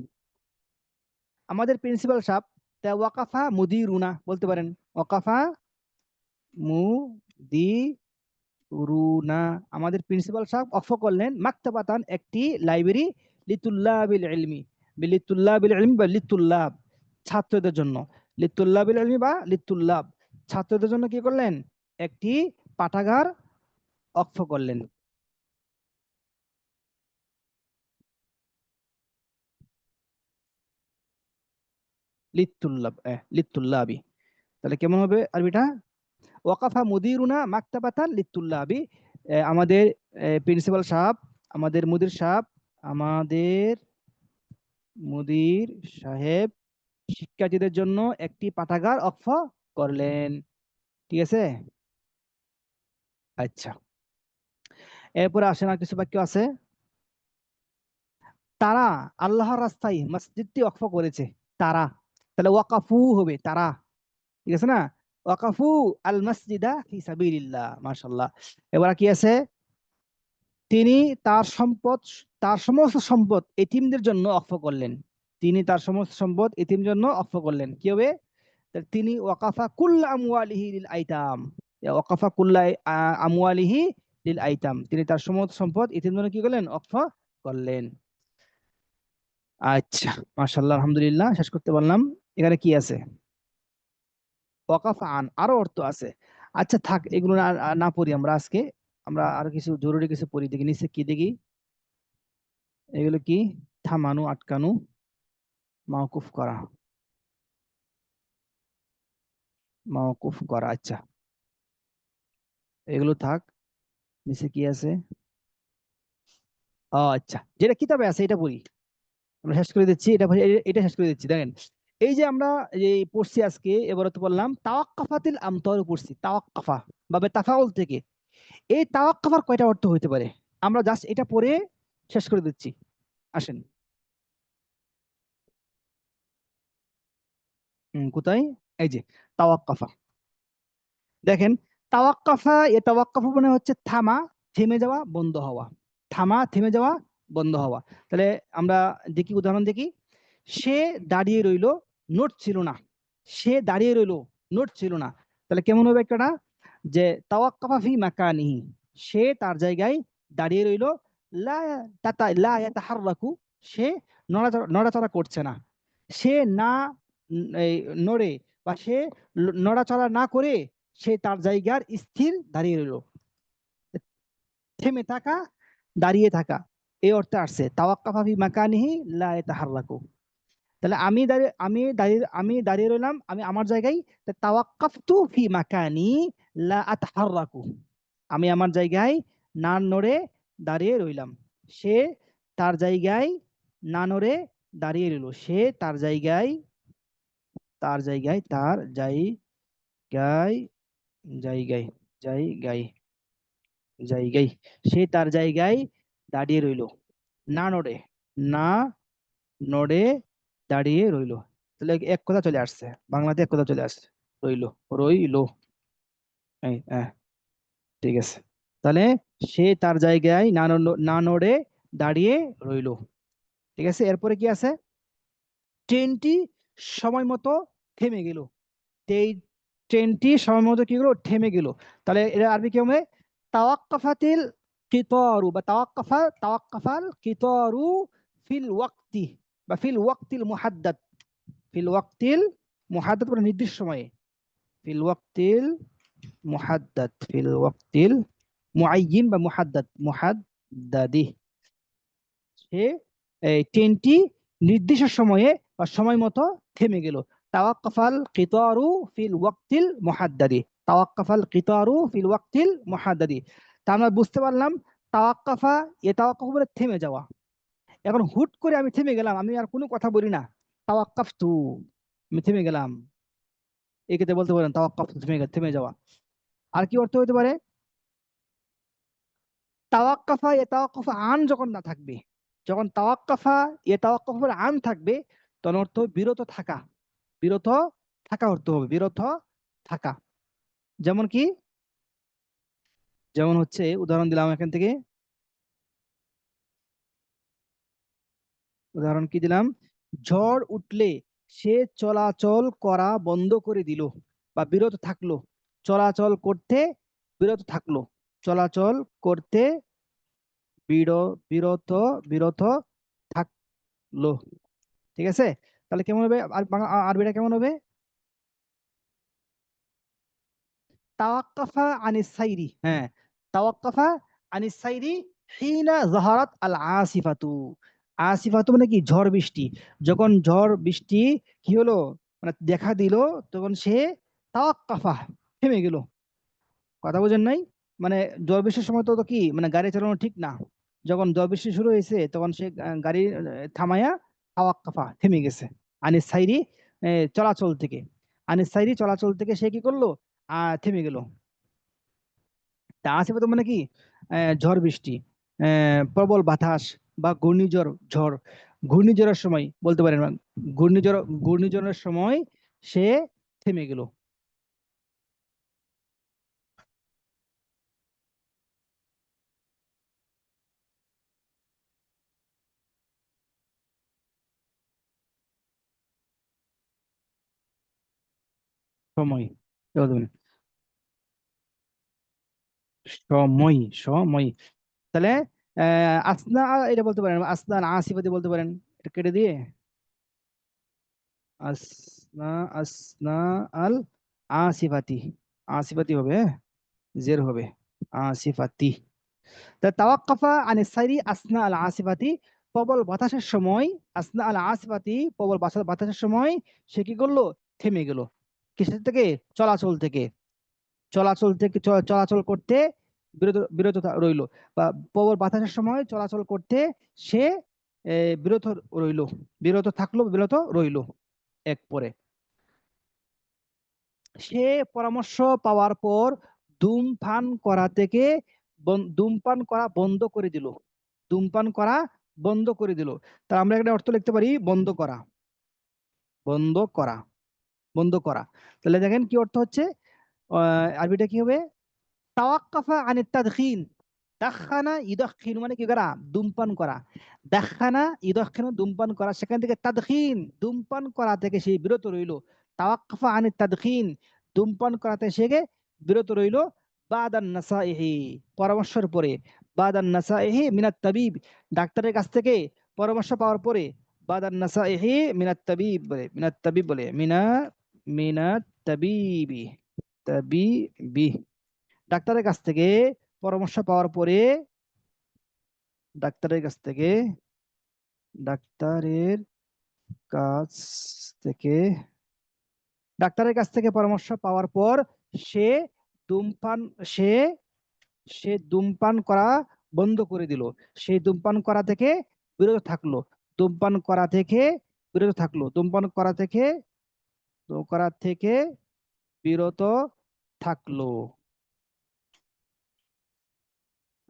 আমাদের প্রিন্সিপাল সাহেব, তা ওয়াকাফা মুদিরুনা বলতে পারেন। ওয়াকাফা মুদিরুনা, আমাদের প্রিন্সিপাল সাহেব ওয়াকফ করলেন মাকতাবাতান, একটি লাইব্রেরি, লিতুল্লাবিল ইলমি, লিতুল্লাবিল ইলমি বা লিতুল্লাব, ছাত্রদের জন্য। লিতুল্লাবিল ইলমি বা লিতুল্লাব, ছাত্রদের জন্য কি করলেন? একটি পাঠাগার ওয়াকফ করলেন। লিতুল্লাবি, তাহলে কেমন হবে আরবিটা? ওয়াকাফা মুদিরুনা মাকতাবাতান লিতুল্লাবি, আমাদের প্রিন্সিপাল সাহেব, আমাদের মুদির সাহেব শিক্ষার্থীদের জন্য একটি পাঠাগার ওয়াকফ করলেন। ঠিক আছে, আচ্ছা, এরপরে আসেন আর কিছু বাক্য আছে। তারা আল্লাহর রাস্তায় মসজিদটি ওয়াকফ করেছে। তারা, তাহলে ওয়াকাফু হবে তারা। ঠিক আছে না? ওয়াকাফু আল মসজিদা ফি সাবিলিল্লাহ, মাশাআল্লাহ। এবার কি আছে? তিনি তার সমস্ত সম্পদ এতিমদের জন্য ওয়াকফ করলেন। তিনি তার সমস্ত সম্পদ এতিমদের জন্য ওয়াকফ করলেন। কি হবে? তিনি ওয়াকাফা কুল্লা আমওয়ালিহি লিল আইতাম, ওয়াকাফা কুল্লা আমওয়ালিহি লিল আইতাম, তিনি তার সমস্ত সম্পদ এতিমদের জন্য কি করলেন? ওয়াকফ করলেন। আচ্ছা, মাশাআল্লাহ, আলহামদুলিল্লাহ, শেষ করতে পারলাম। এখানে কি আছে? ওয়াকাফ আন, আরো অর্থ আছে। আচ্ছা থাক, এগুলো না পড়ি আমরা আজকে, আমরা আরো কিছু জরুরি কিছু পড়ি। দেখি নিচে কি দেখি, এগুলো কি? থামানো, আটকানো, মাওকুফ করা, আচ্ছা এগুলো থাক। নিচে কি আছে? আচ্ছা, যেটা কিতাবে আছে এটা পড়ি, আমরা শেষ করে দিচ্ছি। এটা শেষ করে দিচ্ছি। দেখেন, এই যে আমরা এই পড়ছি আজকে, এবারে তো বললাম তাওয়াক্কাফাতিল আমতার পড়ছি, তাওয়াক্কাফা বা তাফাউল থেকে। এই তাওয়াক্কাফার কয়টা অর্থ হতে পারে? আমরা জাস্ট এটা পড়ে শেষ করে দিচ্ছি। আসেন, কোথায়? এই যে তাওয়াক্কাফা, দেখেন, তাওয়াক্কাফা মানে হচ্ছে থামা, থেমে যাওয়া, বন্ধ হওয়া। থামা, থেমে যাওয়া, বন্ধ হওয়া। তাহলে আমরা দেখি, উদাহরণ দেখি। সে দাঁড়িয়ে রইল, নোট ছিল না। সে দাঁড়িয়ে রইল, নোট ছিল না। তাহলে কেমন হবে একটা? যে তাওয়াক্কাফা ফি মাকানিহি, সে তার জায়গায় দাঁড়িয়ে রইল। লা ইয়াতাহাররাকু, সে নড়াচড়া করছে না। সে না এই নড়ে, বা সে নড়াচড়া না করে সে তার জায়গার স্থির দাঁড়িয়ে রইল। থেমে থাকা, দাঁড়িয়ে থাকা, এই অর্থে আসছে তাওয়াক্কাফা ফি মাকানিহি লা ইয়াতাহাররাকু। তাহলে আমি দাঁড়িয়ে রইলাম, আমি আমার জায়গায়। তাওয়াক্কাফতু ফি মাকানি লা আতাহাররাকু, আমি আমার জায়গায় না নড়ে দাঁড়িয়ে রইলাম। সে তার জায়গায় না নড়ে দাঁড়িয়ে রইল। সে তার জায়গায় জায়গায় সে তার জায়গায় দাঁড়িয়ে রইল, না নড়ে, না নড়ে দাঁড়িয়ে রইল। তাহলে এক কথা চলে আসছে, বাংলাতে এক কথা চলে আসছে, রইল, রইল। ঠিক আছে, তাহলে সে তার জায়গায় না নড়ে দাঁড়িয়ে রইল। ঠিক আছে, এরপরে কি আছে? ট্রেনটি সময় মতো থেমে গেল। এই ট্রেনটি সময় মতো কি হলো, থেমে গেল। তাহলে এটা আরবি কি হবে? তাওয়াক্কাফাতিল কিতারু বা তাওয়াক্কাফাল কিতারু ফিল ওয়াক্তি বা ফিল ওয়াক্তিল মুহাদ্দাদ। ফিল ওয়াক্তিল মুহাদ্দাদ মানে নির্দিষ্ট সময়ে। ফিল ওয়াক্তিল মুহাদ্দাদ, ফিল ওয়াক্তিল মুআয়্যিন বা মুহাদ্দাদি। সে এই ট্রেনটি নির্দিষ্ট সময়ে বা সময় মতো থেমে গেল। তাওয়াক্কাফাল কিতারু ফিল ওয়াক্তিল মুহাদ্দাদি, তাওয়াক্কাফাল কিতারু ফিল ওয়াক্তিল মুহাদ্দাদি। তা আমরা বুঝতে পারলাম তাওয়াক্কাফা, তাওয়াক্কাফ বলে থেমে যাওয়া। এখন হুট করে আমি থেমে গেলাম, আমি আর কোনো কথা বলি না, তাওয়াক্কাফতু, আমি থেমে গেলাম, এক্ষেত্রে বলতে পারেন তাওয়াক্কাফতু, থেমে যাওয়া। আর কি অর্থ হতে পারে? তাওয়াক্কাফা তাওয়াক্কাফা আন যখন না থাকবে, যখন তাওয়াক্কাফা তাওয়াক্কাফের আন থাকবে, তখন অর্থ বিরত থাকা, বিরত থাকা অর্থ হবে, বিরত থাকা। যেমন কি, যেমন হচ্ছে উদাহরণ দিলাম এখান থেকে, উদাহরণ কি দিলাম? ঝড় উঠলে সে চলাচল করা বন্ধ করে দিল বা বিরত থাকলো, চলাচল করতে বিরত থাকলো, চলাচল করতে বিরত বিরত থাকলো। ঠিক আছে? তাহলে কেমন হবে? আর আরবিটা কেমন হবে? তাওয়াক্কাফা আনিস সাইরি, হ্যাঁ, তাওয়াক্কাফা আনিস সাইরি হিনা যাহারাত আল আসিফাতু। আসিফাতু মানে কি? ঝড় বৃষ্টি। যখন ঝড় বৃষ্টি কি হলো, মানে দেখা দিল, তখন সে তাওয়াক্কাফা, থেমে গেল। কথা বোঝেন নাই? মানে ঝড় বৃষ্টির সময় তো কি মানে গাড়ি চালানো ঠিক না, যখন ঝড় বৃষ্টি শুরু হয়েছে তখন সে গাড়ি থামায়া তাওয়াক্কাফা, থেমে গেছে। আনিস সাইরি চলাচল থেকে, আনিস সাইরি চলাচল থেকে সে কি করলো, থেমে গেল। তা আসিফাত মানে কি? ঝড় বৃষ্টি, প্রবল বাতাস বা ঘূর্ণিঝড়, ঝড়, ঘূর্ণিঝড়ের সময় বলতে পারেন, ঘূর্ণিঝড়ের সময় সে থেমে গেল। সময় কি বলতে পারেন? সময়, সময়। তাহলে আসনা, এটা বলতে পারেন আসনা আসিফাতি বলতে পারেন, এটা কেটে দিয়ে আসনা, আসনা আল আসিফাতি, আসিফাতি হবে, জের হবে, আসিফাতি। তা তাওয়াক্কাফা আনিস সাইরি আসনা আল আসিফাতি, প্রবল বাতাসের সময়, আসনা আল আসিফাতি প্রবল বাতাসের সময় সে কি করলো, থেমে গেল। কিসের থেকে? চলাচল থেকে, চলাচল থেকে চলাচল করতে বিরত রইল, বা প্রবল বাতাসের সময় চলাচল করতে সে বিরত রইল, বিরত থাকলো, বিরত রইল। এক পরে সে পরামর্শ পাওয়ার পর ধূমপান করা থেকে ধূমপান করা বন্ধ করে দিল, ধূমপান করা বন্ধ করে দিল। তা আমরা একটা অর্থ লিখতে পারি বন্ধ করা, বন্ধ করা, বন্ধ করা। তাহলে দেখেন কি অর্থ হচ্ছে, আরবিটা কি হবে? তাওয়াক্কাফা আনিত তাদখিন, দাখানা ইদাখিন মানে কি করা? ধূমপান করা। দাখানা ইদাখিন ধূমপান করা, সেখান থেকে তাদখিন ধূমপান করা থেকে সে বিরত রইল। তাওয়াক্কাফা আনিত তাদখিন ধূমপান করাতে সে বিরত রইল। বাদান নাসাইহি পরামর্শের পরে, বাদান নাসাইহি মিনাত তাবিব ডাক্তারের কাছ থেকে পরামর্শ পাওয়ার পরে, বাদান নাসাইহি মিনাত তাবিব বলে, মিনাত তাবিব বলে, মিনাত তাবিবি, তাবিবি ডাক্তারের কাছ থেকে পরামর্শ পাওয়ার পরে, ডাক্তারের কাছ থেকে, ডাক্তারের কাছ থেকে, ডাক্তারের কাছ থেকে পরামর্শ পাওয়ার পর সে ধূমপান, সে সে ধূমপান করা বন্ধ করে দিল, সে ধূমপান করা থেকে বিরত থাকলো, ধূমপান করা থেকে বিরত থাকলো, ধূমপান করা থেকে বিরত থাকলো।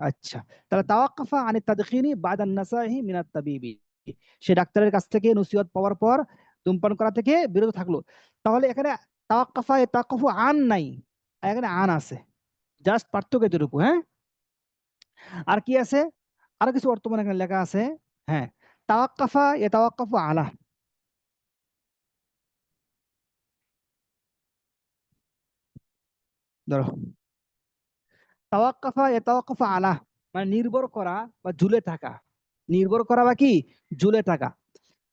আচ্ছা, তাহলে তাওয়াক্কাফা আনিত তাদখিনি বাদান নাসাহি মিনাত তাবিবি, সে ডাক্তারের কাছ থেকে নসিহত পাওয়ার পর ধূমপান করা থেকে বিরত থাকলো। তাহলে এখানে তাওয়াক্কাফা তাওয়াক্কুফ আন নাই, এখানে আন আছে, জাস্ট পার্থক্য এতটুকু। হ্যাঁ, আর কি আছে? আরো কিছু অর্থ এখানে লেখা আছে। হ্যাঁ, তাওয়াক্কাফা তাওয়াক্কাফু আলা, ধরো তাওয়াক্কাফা ইয়াতাওয়াক্কাফু আলা মানে নির্ভর করা বা ঝুলে থাকা, নির্ভর করা বা কি ঝুলে থাকা।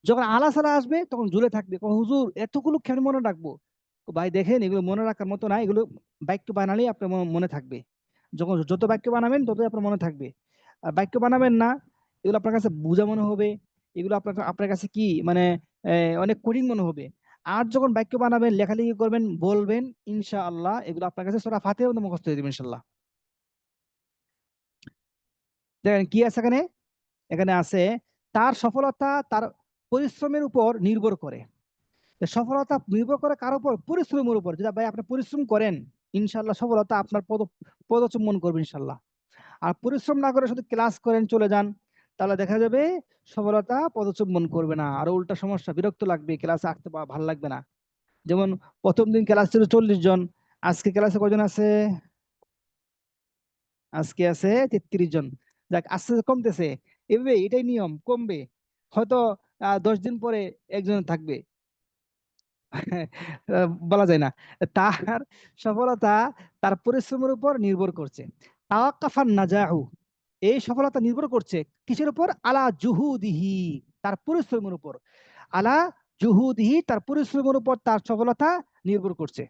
যখন আলা সালা আসবে তখন ঝুলে থাকবে, হুজুর এতগুলো কেন মনে রাখবো? ভাই দেখেন এগুলো মনে রাখার মতো না, এগুলো বাক্য বানালেই আপনার মনে থাকবে। যখন যত বাক্য বানাবেন ততই আপনার মনে থাকবে। আর বাক্য বানাবেন না, এগুলো আপনার কাছে বোঝা মনে হবে, এগুলো আপনার আপনার কাছে কি মানে অনেক কঠিন মনে হবে। আর যখন বাক্য বানাবেন, লেখালেখি করবেন, বলবেন, ইনশাআল্লাহ এগুলো আপনার কাছে সূরা ফাতিহার মতো মুখস্থ হয়ে যাবে ইনশাআল্লাহ। দেখেন কি আছে এখানে, এখানে আছে তার সফলতা তার পরিশ্রমের উপর নির্ভর করে। সফলতা নির্ভর করে কার উপর? পরিশ্রমের উপর। যদি ভাই আপনি পরিশ্রম করেন, ইনশাল্লাহ সফলতা আপনার পদচুম্বন করবে ইনশাল্লাহ। আর পরিশ্রম না করে শুধু ক্লাস করেন চলে যান, তাহলে দেখা যাবে সফলতা পদচুম্বন করবে না, আরো উল্টা সমস্যা, বিরক্ত লাগবে, ক্লাসে আসতে ভালো লাগবে না। যেমন প্রথম দিন ক্লাস ছিল 40 জন, আজকে ক্লাসে কজন আছে? আজকে আছে 33 জন। যাক আস্তে আস্তে কমতেছে, এভাবে এটাই নিয়ম, কমবে। হয়তো 10 দিন পরে একজন থাকবে, বলা যায় না। তার সফলতা তার পরিশ্রমের উপর নির্ভর করছে। তাওয়াক্কাফান নাজাহু, এই সফলতা নির্ভর করছে কিসের উপর? আলা জুহুদিহি, তার পরিশ্রমের উপর। আলা জুহুদিহি, তার পরিশ্রমের উপর তার সফলতা নির্ভর করছে।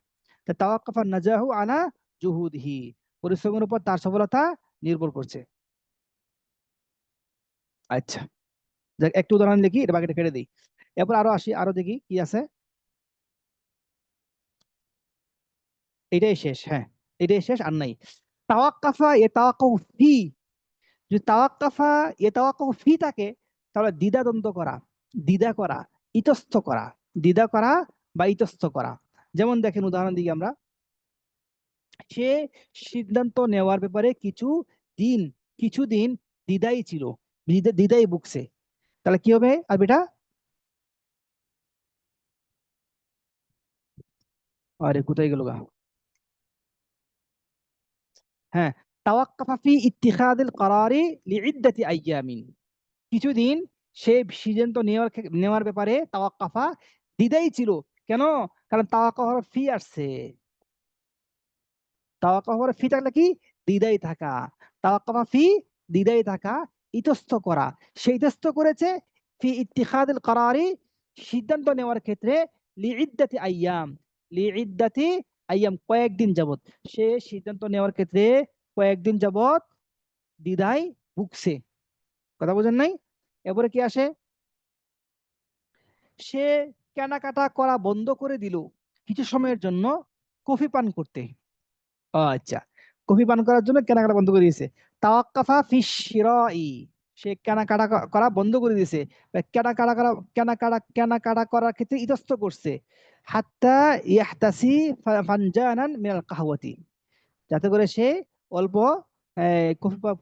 তাওয়াক্কাফান নাজাহু আলা জুহুদিহি, পরিশ্রমের উপর তার সফলতা নির্ভর করছে। আচ্ছা, যাক একটু উদাহরণ লিখি, এটা বাকিটা কেটে দিই। এরপর আরো আসি, আরো দেখি কি আছে। এটাই শেষ, হ্যাঁ এটাই শেষ, আর নাই। তাওয়াক্কাফা ইয়াতাওয়াক্কাফু ফি, যদি তাওয়াক্কাফা ইয়াতাওয়াক্কাফু ফি থাকে, তাহলে দ্বিধাদ্বন্দ্ব করা, দ্বিধা করা, ইতস্ত করা, দ্বিধা করা বা ইতস্ত করা। যেমন দেখেন উদাহরণ দিই আমরা, সে সিদ্ধান্ত নেওয়ার ব্যাপারে কিছুদিন দ্বিধাই ছিল, দ্বিধাই ভুগছে, তাহলে কি হবে? আর বেটা আরে কোথায় গেল গা? হ্যাঁ, তাওয়াক্কাফা ফি ইত্তিখাদিল করারি লিইদ্দাতি আইয়ামিন, কিছুদিন সে সিদ্ধান্ত নেওয়ার ব্যাপারে তাওয়াক্কাফা, দ্বিধাই ছিল। কেন? কারণ তাওয়াক্কাফার ফি আসছে। তাওয়াক্কাফার ফি থাকলে কি? দ্বিধাই থাকা। তাওয়াক্কাফা ফি, দ্বিধাই থাকা, ইতস্ত করা। সে ইতস্ত করেছে ফি ইত্তিখাদিল করারি, সিদ্ধান্ত নেওয়ার ক্ষেত্রে, লিইদ্দাতি আইয়াম, লিইদ্দাতি আইয়াম, কয়েকদিন যাবত। সে সিদ্ধান্ত নেওয়ার ক্ষেত্রে কয়েকদিন যাবত দ্বিধায় ভুগছে। কথা বোঝেন নাই? এরপরে কি আসে? সে কেনাকাটা করা বন্ধ করে দিল কিছু সময়ের জন্য কফি পান করতে। আচ্ছা, কফি পান করার জন্য কেনাকাটা বন্ধ করে দিয়েছে। তাওয়াক্কাফা ফি শিরাই, সে কেনাকাটা করা বন্ধ করে দিয়েছে, বা কেনাকাটা করার ক্ষেত্রে ইতস্ত করছে। হাত্তা ইয়াহতাসি ফানজানান মিনাল কাহওয়াতি, যাতে করে সে অল্প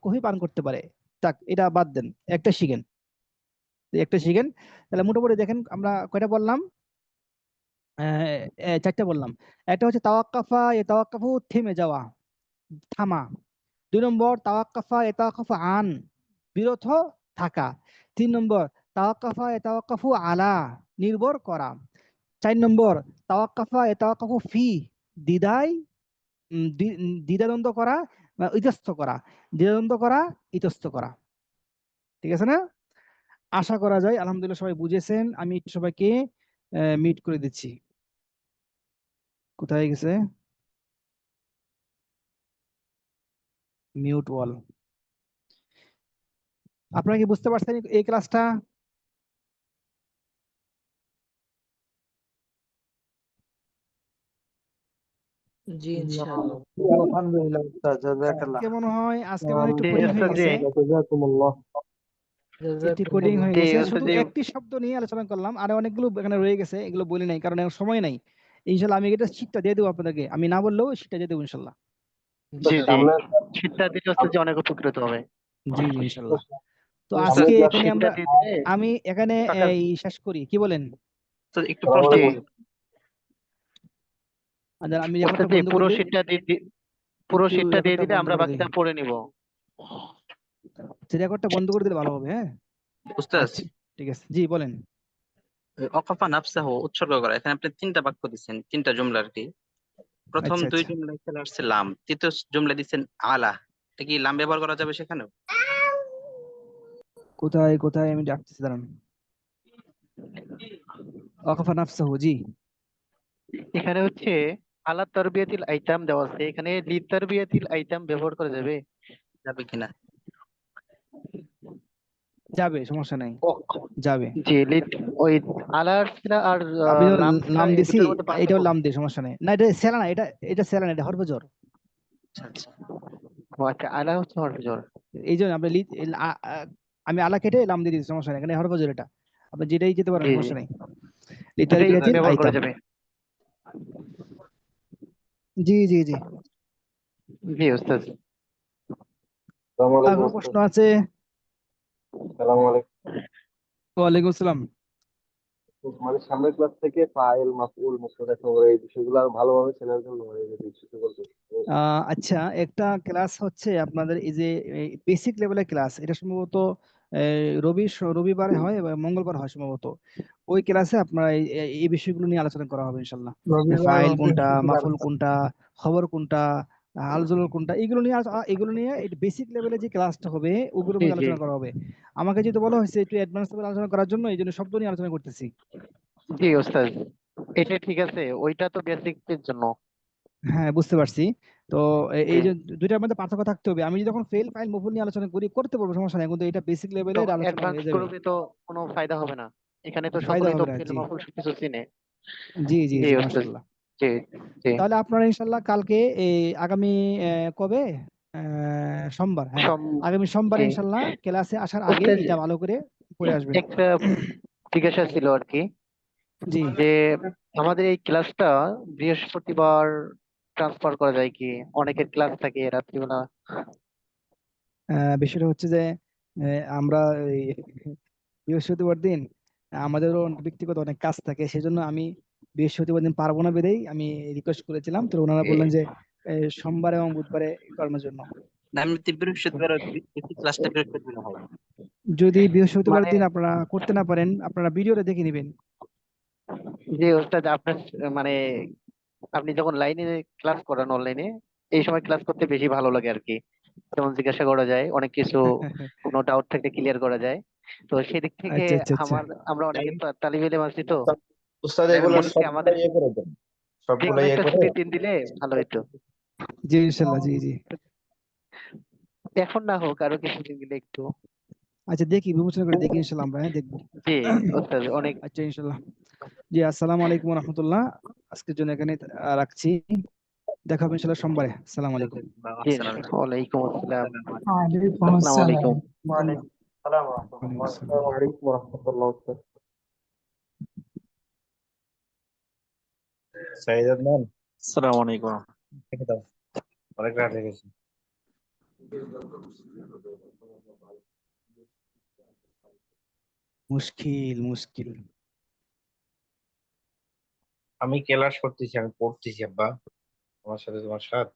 কফি পান করতে পারে। যাক এটা বাদ দেন, একটা শিখেন, একটা শিখেন। তাহলে মোটামুটি দেখেন আমরা কয়টা বললাম? চারটা বললাম। একটা হচ্ছে তাওয়াক্কাফা ইয়াতাওয়াক্কাফু, থেমে যাওয়া, থামা। 2 নম্বর তাওয়াক্কাফা ইয়াতাওয়াক্কাফু আন, বিরত থাকা। 3 নম্বর তাওয়াক্কাফা ইয়াতাওয়াক্কাফু আলা, নির্ভর করা। 4 নম্বর তাওয়াক্কাফা ইয়াতাওয়াক্কাফু ফি, দ্বিধায় দ্বিধাদ্বন্দ্ব করা বা ইতস্ত করা, দ্বিধাদ্বন্দ্ব করা, ইতস্ত করা। ঠিক আছে না? আশা করা যায় আলহামদুলিল্লাহ সবাই বুঝেছেন। আমি একটু সবাইকে মিট করে দিচ্ছি। কোথায় গেছে? মিউট ওয়াল। আপনারা কি বুঝতে পারছেন এই ক্লাসটা? জি ইনশাআল্লাহ। আলহামদুলিল্লাহ উস্তাদ, জাযাকাল্লাহ। আজকে মনে হয় একটু জি কোডিং হয়ে ওস্তাদ জি। গেছে, একটি কোডিং হয়ে জি গেছে। ওস্তাদ শুধু জি। একটি শব্দ নিয়ে আলোচনা করলাম, আর অনেকগুলো এখানে রয়ে গেছে, এগুলো বলি নাই কারণ এখন সময় নাই। ইনশাল্লাহ আমি এটা শিটটা দিয়ে দেবো আপনাদেরকে, আমি না বললেও শিটটা দিয়ে দেবো ইনশাল্লাহ। জি জি, শীতটা দিলে ওস্তাদ জি অনেক উপকৃত হবে। জি জি ইনশাল্লাহ। তো ওস্তাদ আজকে এখানে শীতটা আমরা, দিলে আমি এখানে টাকা এই শেষ করি, কি বলেন? একটু প্রশ্ন জি করুন। আচ্ছা, আমি ওস্তাদ রেকর্ডটা জি, বন্ধ করে দিই, পুরো একটু শীতটা দিয়ে রেকর্ডটা দিলে বন্ধ আমরা করে দিই। বাকিটা পড়ে নিব। রেকর্ডটা বন্ধ করে দিলে ভালো হবে। হ্যাঁ উস্তাদ, আচ্ছা ঠিক আছে, জি বলেন। ওই অকাফা নাফসাহু উৎসর্গ করা, এখানে আপনি 3টা বাক্য দিচ্ছেন, 3টা জুমলা আর কি। প্রথম আচ্ছা দুই আচ্ছা, জুমলায় চলে আসছে লাম, তৃতীয় জুমলায় দিচ্ছেন আলা। এটা কি লাম ব্যবহার করা যাবে সেখানেও? কোথায় কোথায় আমি ডাকতেছি, দাঁড়ান। ওয়াকাফা নাফসাহু, জি। এখানে হচ্ছে আলা তারবিয়াতিল আইতাম দেওয়া আছে, এখানে লি তারবিয়াতিল আইতাম ব্যবহার করা যাবে? যাবে কিনা? যাবে, সমস্যা নাই, ও, যাবে। জি ওই আলার আর আপনি যখন লাম লাম এই দিছি, দুটোর মধ্যে পার্থক্য এটাও কি? লাম দিয়ে সমস্যা নেই, না এটা সেলা না, এটা সেলা না, এটা হরফে জর। আচ্ছা আচ্ছা। ও আচ্ছা, আলা হচ্ছে হরফে জর। এই জন্য আপনি আমি আলা কেটে লাম দিয়ে দিচ্ছি, সমস্যা নেই, এখানে হরফে জর এটা। আপনি যেটাই যেতে পারেন, জি জি, সমস্যা নেই। দুটাই লিতারবিয়াতিল ব্যবহার করা আইতাম, যাবে। জি জি জি। জি ওস্তাদ। আসসালামু আর আলাইকুম কোনো ওস্তাদ। প্রশ্ন আছে? আসসালামু আলাইকুম। ওয়ালাইকুম আসসালাম। মানে সামনের ক্লাস থেকে ফাইল মাফউল মুবতাদা খবর এই বিষয়গুলো আরো ভালোভাবে চেনার জন্য যদি কিছু বলতে। আচ্ছা, একটা ক্লাস হচ্ছে আপনাদের এই যে বেসিক লেভেলের ক্লাস, এটা সম্ভবত রবিবারে হয় এবং মঙ্গলবার হয় সম্ভবত। ওই ক্লাসে আপনার এই বিষয়গুলো নিয়ে আলোচনা করা হবে ইনশাল্লাহ। রবিবার ও ফাইল কোনটা, বৃহস্পতিবার। মাফুল কোনটা, খবর কোনটা, আলজলর কোনটা, এগুলো নিয়ে এগুলো নিয়ে বেসিক লেভেলে যে ক্লাসটা হবে ওগুলোর জি মধ্যে জি আলোচনা করা হবে। আমাকে যেহেতু বলা হয়েছে একটু অ্যাডভান্স লেভেল আলোচনা করার জন্য, এই জন্য শব্দ নিয়ে আলোচনা করতেছি। জি ওস্তাদ, এটা ঠিক আছে, ওইটা তো বেসিক এর জন্য। হ্যাঁ, বুঝতে পারছি। তো জি, এই যে দুইটার মধ্যে পার্থক্য থাকতে হবে। আমি যখন ফেল ফাইল মফুল নিয়ে আলোচনা করি করতে পারবো, সমস্যা নাই, কিন্তু এটা বেসিক লেভেলের তখন আলোচনা অ্যাডভান্স হয়ে যাবে, গ্রুপে তো কোনো ফায়দা হবে না, এখানে তো ফায়দা সকলেই তো হবে না। ফিল জি মাফুল সবকিছু চিনে। জি জি জি জি, ওস্তাদ। মাশাআল্লাহ। জি জি। তাহলে আপনারা ইনশাল্লাহ কালকে এই আগামী কবে, সোমবার, হ্যাঁ, সম আগামী সোমবার জি ইনশাল্লাহ ক্লাসে আসার আগে ওস্তাদ, এটা ভালো করে পড়ে আসবেন। একটা জিজ্ঞাসা ছিল আর কি, জি, যে আমাদের এই ক্লাসটা বৃহস্পতিবার ট্রান্সফার করা যায় কি? অনেকের ক্লাস থাকে রাত্রিবেলা। বিষয়টা হচ্ছে যে আমরা এই বৃহস্পতিবার দিন আমাদেরও ব্যক্তিগত অনেক কাজ থাকে, সেজন্য আমি বৃহস্পতিবার দিন পারবো না বেরেই আমি রিকোয়েস্ট করেছিলাম, তো ওনারা বললেন যে সোমবার এবং বুধবারে করানোর জন্য। না, এমনিতে বৃহস্পতিবার বেশি ক্লাসটা বৃহস্পতিবার হয়। যদি বৃহস্পতিবার মানে দিন আপনারা করতে না পারেন, আপনারা ভিডিওটা দেখে নেবেন। যে ওস্তাদ আপনার মানে আপনি যখন লাইনে ক্লাস করান অনলাইনে, এই সময় ক্লাস করতে বেশি ভালো লাগে আর কি, যেমন জিজ্ঞাসা করা যায় অনেক কিছু, কোনো ডাউট থাকলে ক্লিয়ার করা যায়। তো সেদিক থেকে আচ্ছা আচ্ছা আচ্ছা, আমরা অনেকে তালিম ইলম আছি তো, উস্তাদ তাই আমি এগুলো বলছি সবগুলো আমাদের ইয়ে করে দেন, যে সবগুলো কোনো ইয়ে একটা করে। ছুটির দিন দিলে ভালো হতো। জি ইনশাল্লাহ, জি জি। এখন না হোক, আরো কিছুদিন দিলে একটু। আচ্ছা, দেখি বিবেচনা করে দেখি ইনশাল্লাহ, আমরা হ্যাঁ দেখবো। জি ওস্তাদ, অনেক। আচ্ছা ইনশাল্লাহ। জি, আসসালামু আলাইকুম রহমতুল্লাহ। আজকের জন্য এখানে রাখছি, দেখা হবে ইনশাল্লাহ সোমবারে। আসসালামু আলাইকুম। জি আসসালাম। ওয়ালাইকুম আসসালাম। ওয়ালাইকুম আসসালামু আসসালাম। আলাইকুম। ওয়ালাইকুম আসসালাম ওয়া ওয়ালাইকুম রাহমাতুল্লাহ। আসসালাম। আসসালামু আলাইকুম ওয়া রাহমাতুল্লাহ উস্তাদ। সাইদ আদনান আসসালামু আলাইকুম। থেকে দাও, অনেক রাত হয়ে গেছে। মুশকিল মুশকিল। আমি ক্লাস করতেছি, আমি পড়তেছি আব্বা, আমার সাথে তোমার সাথ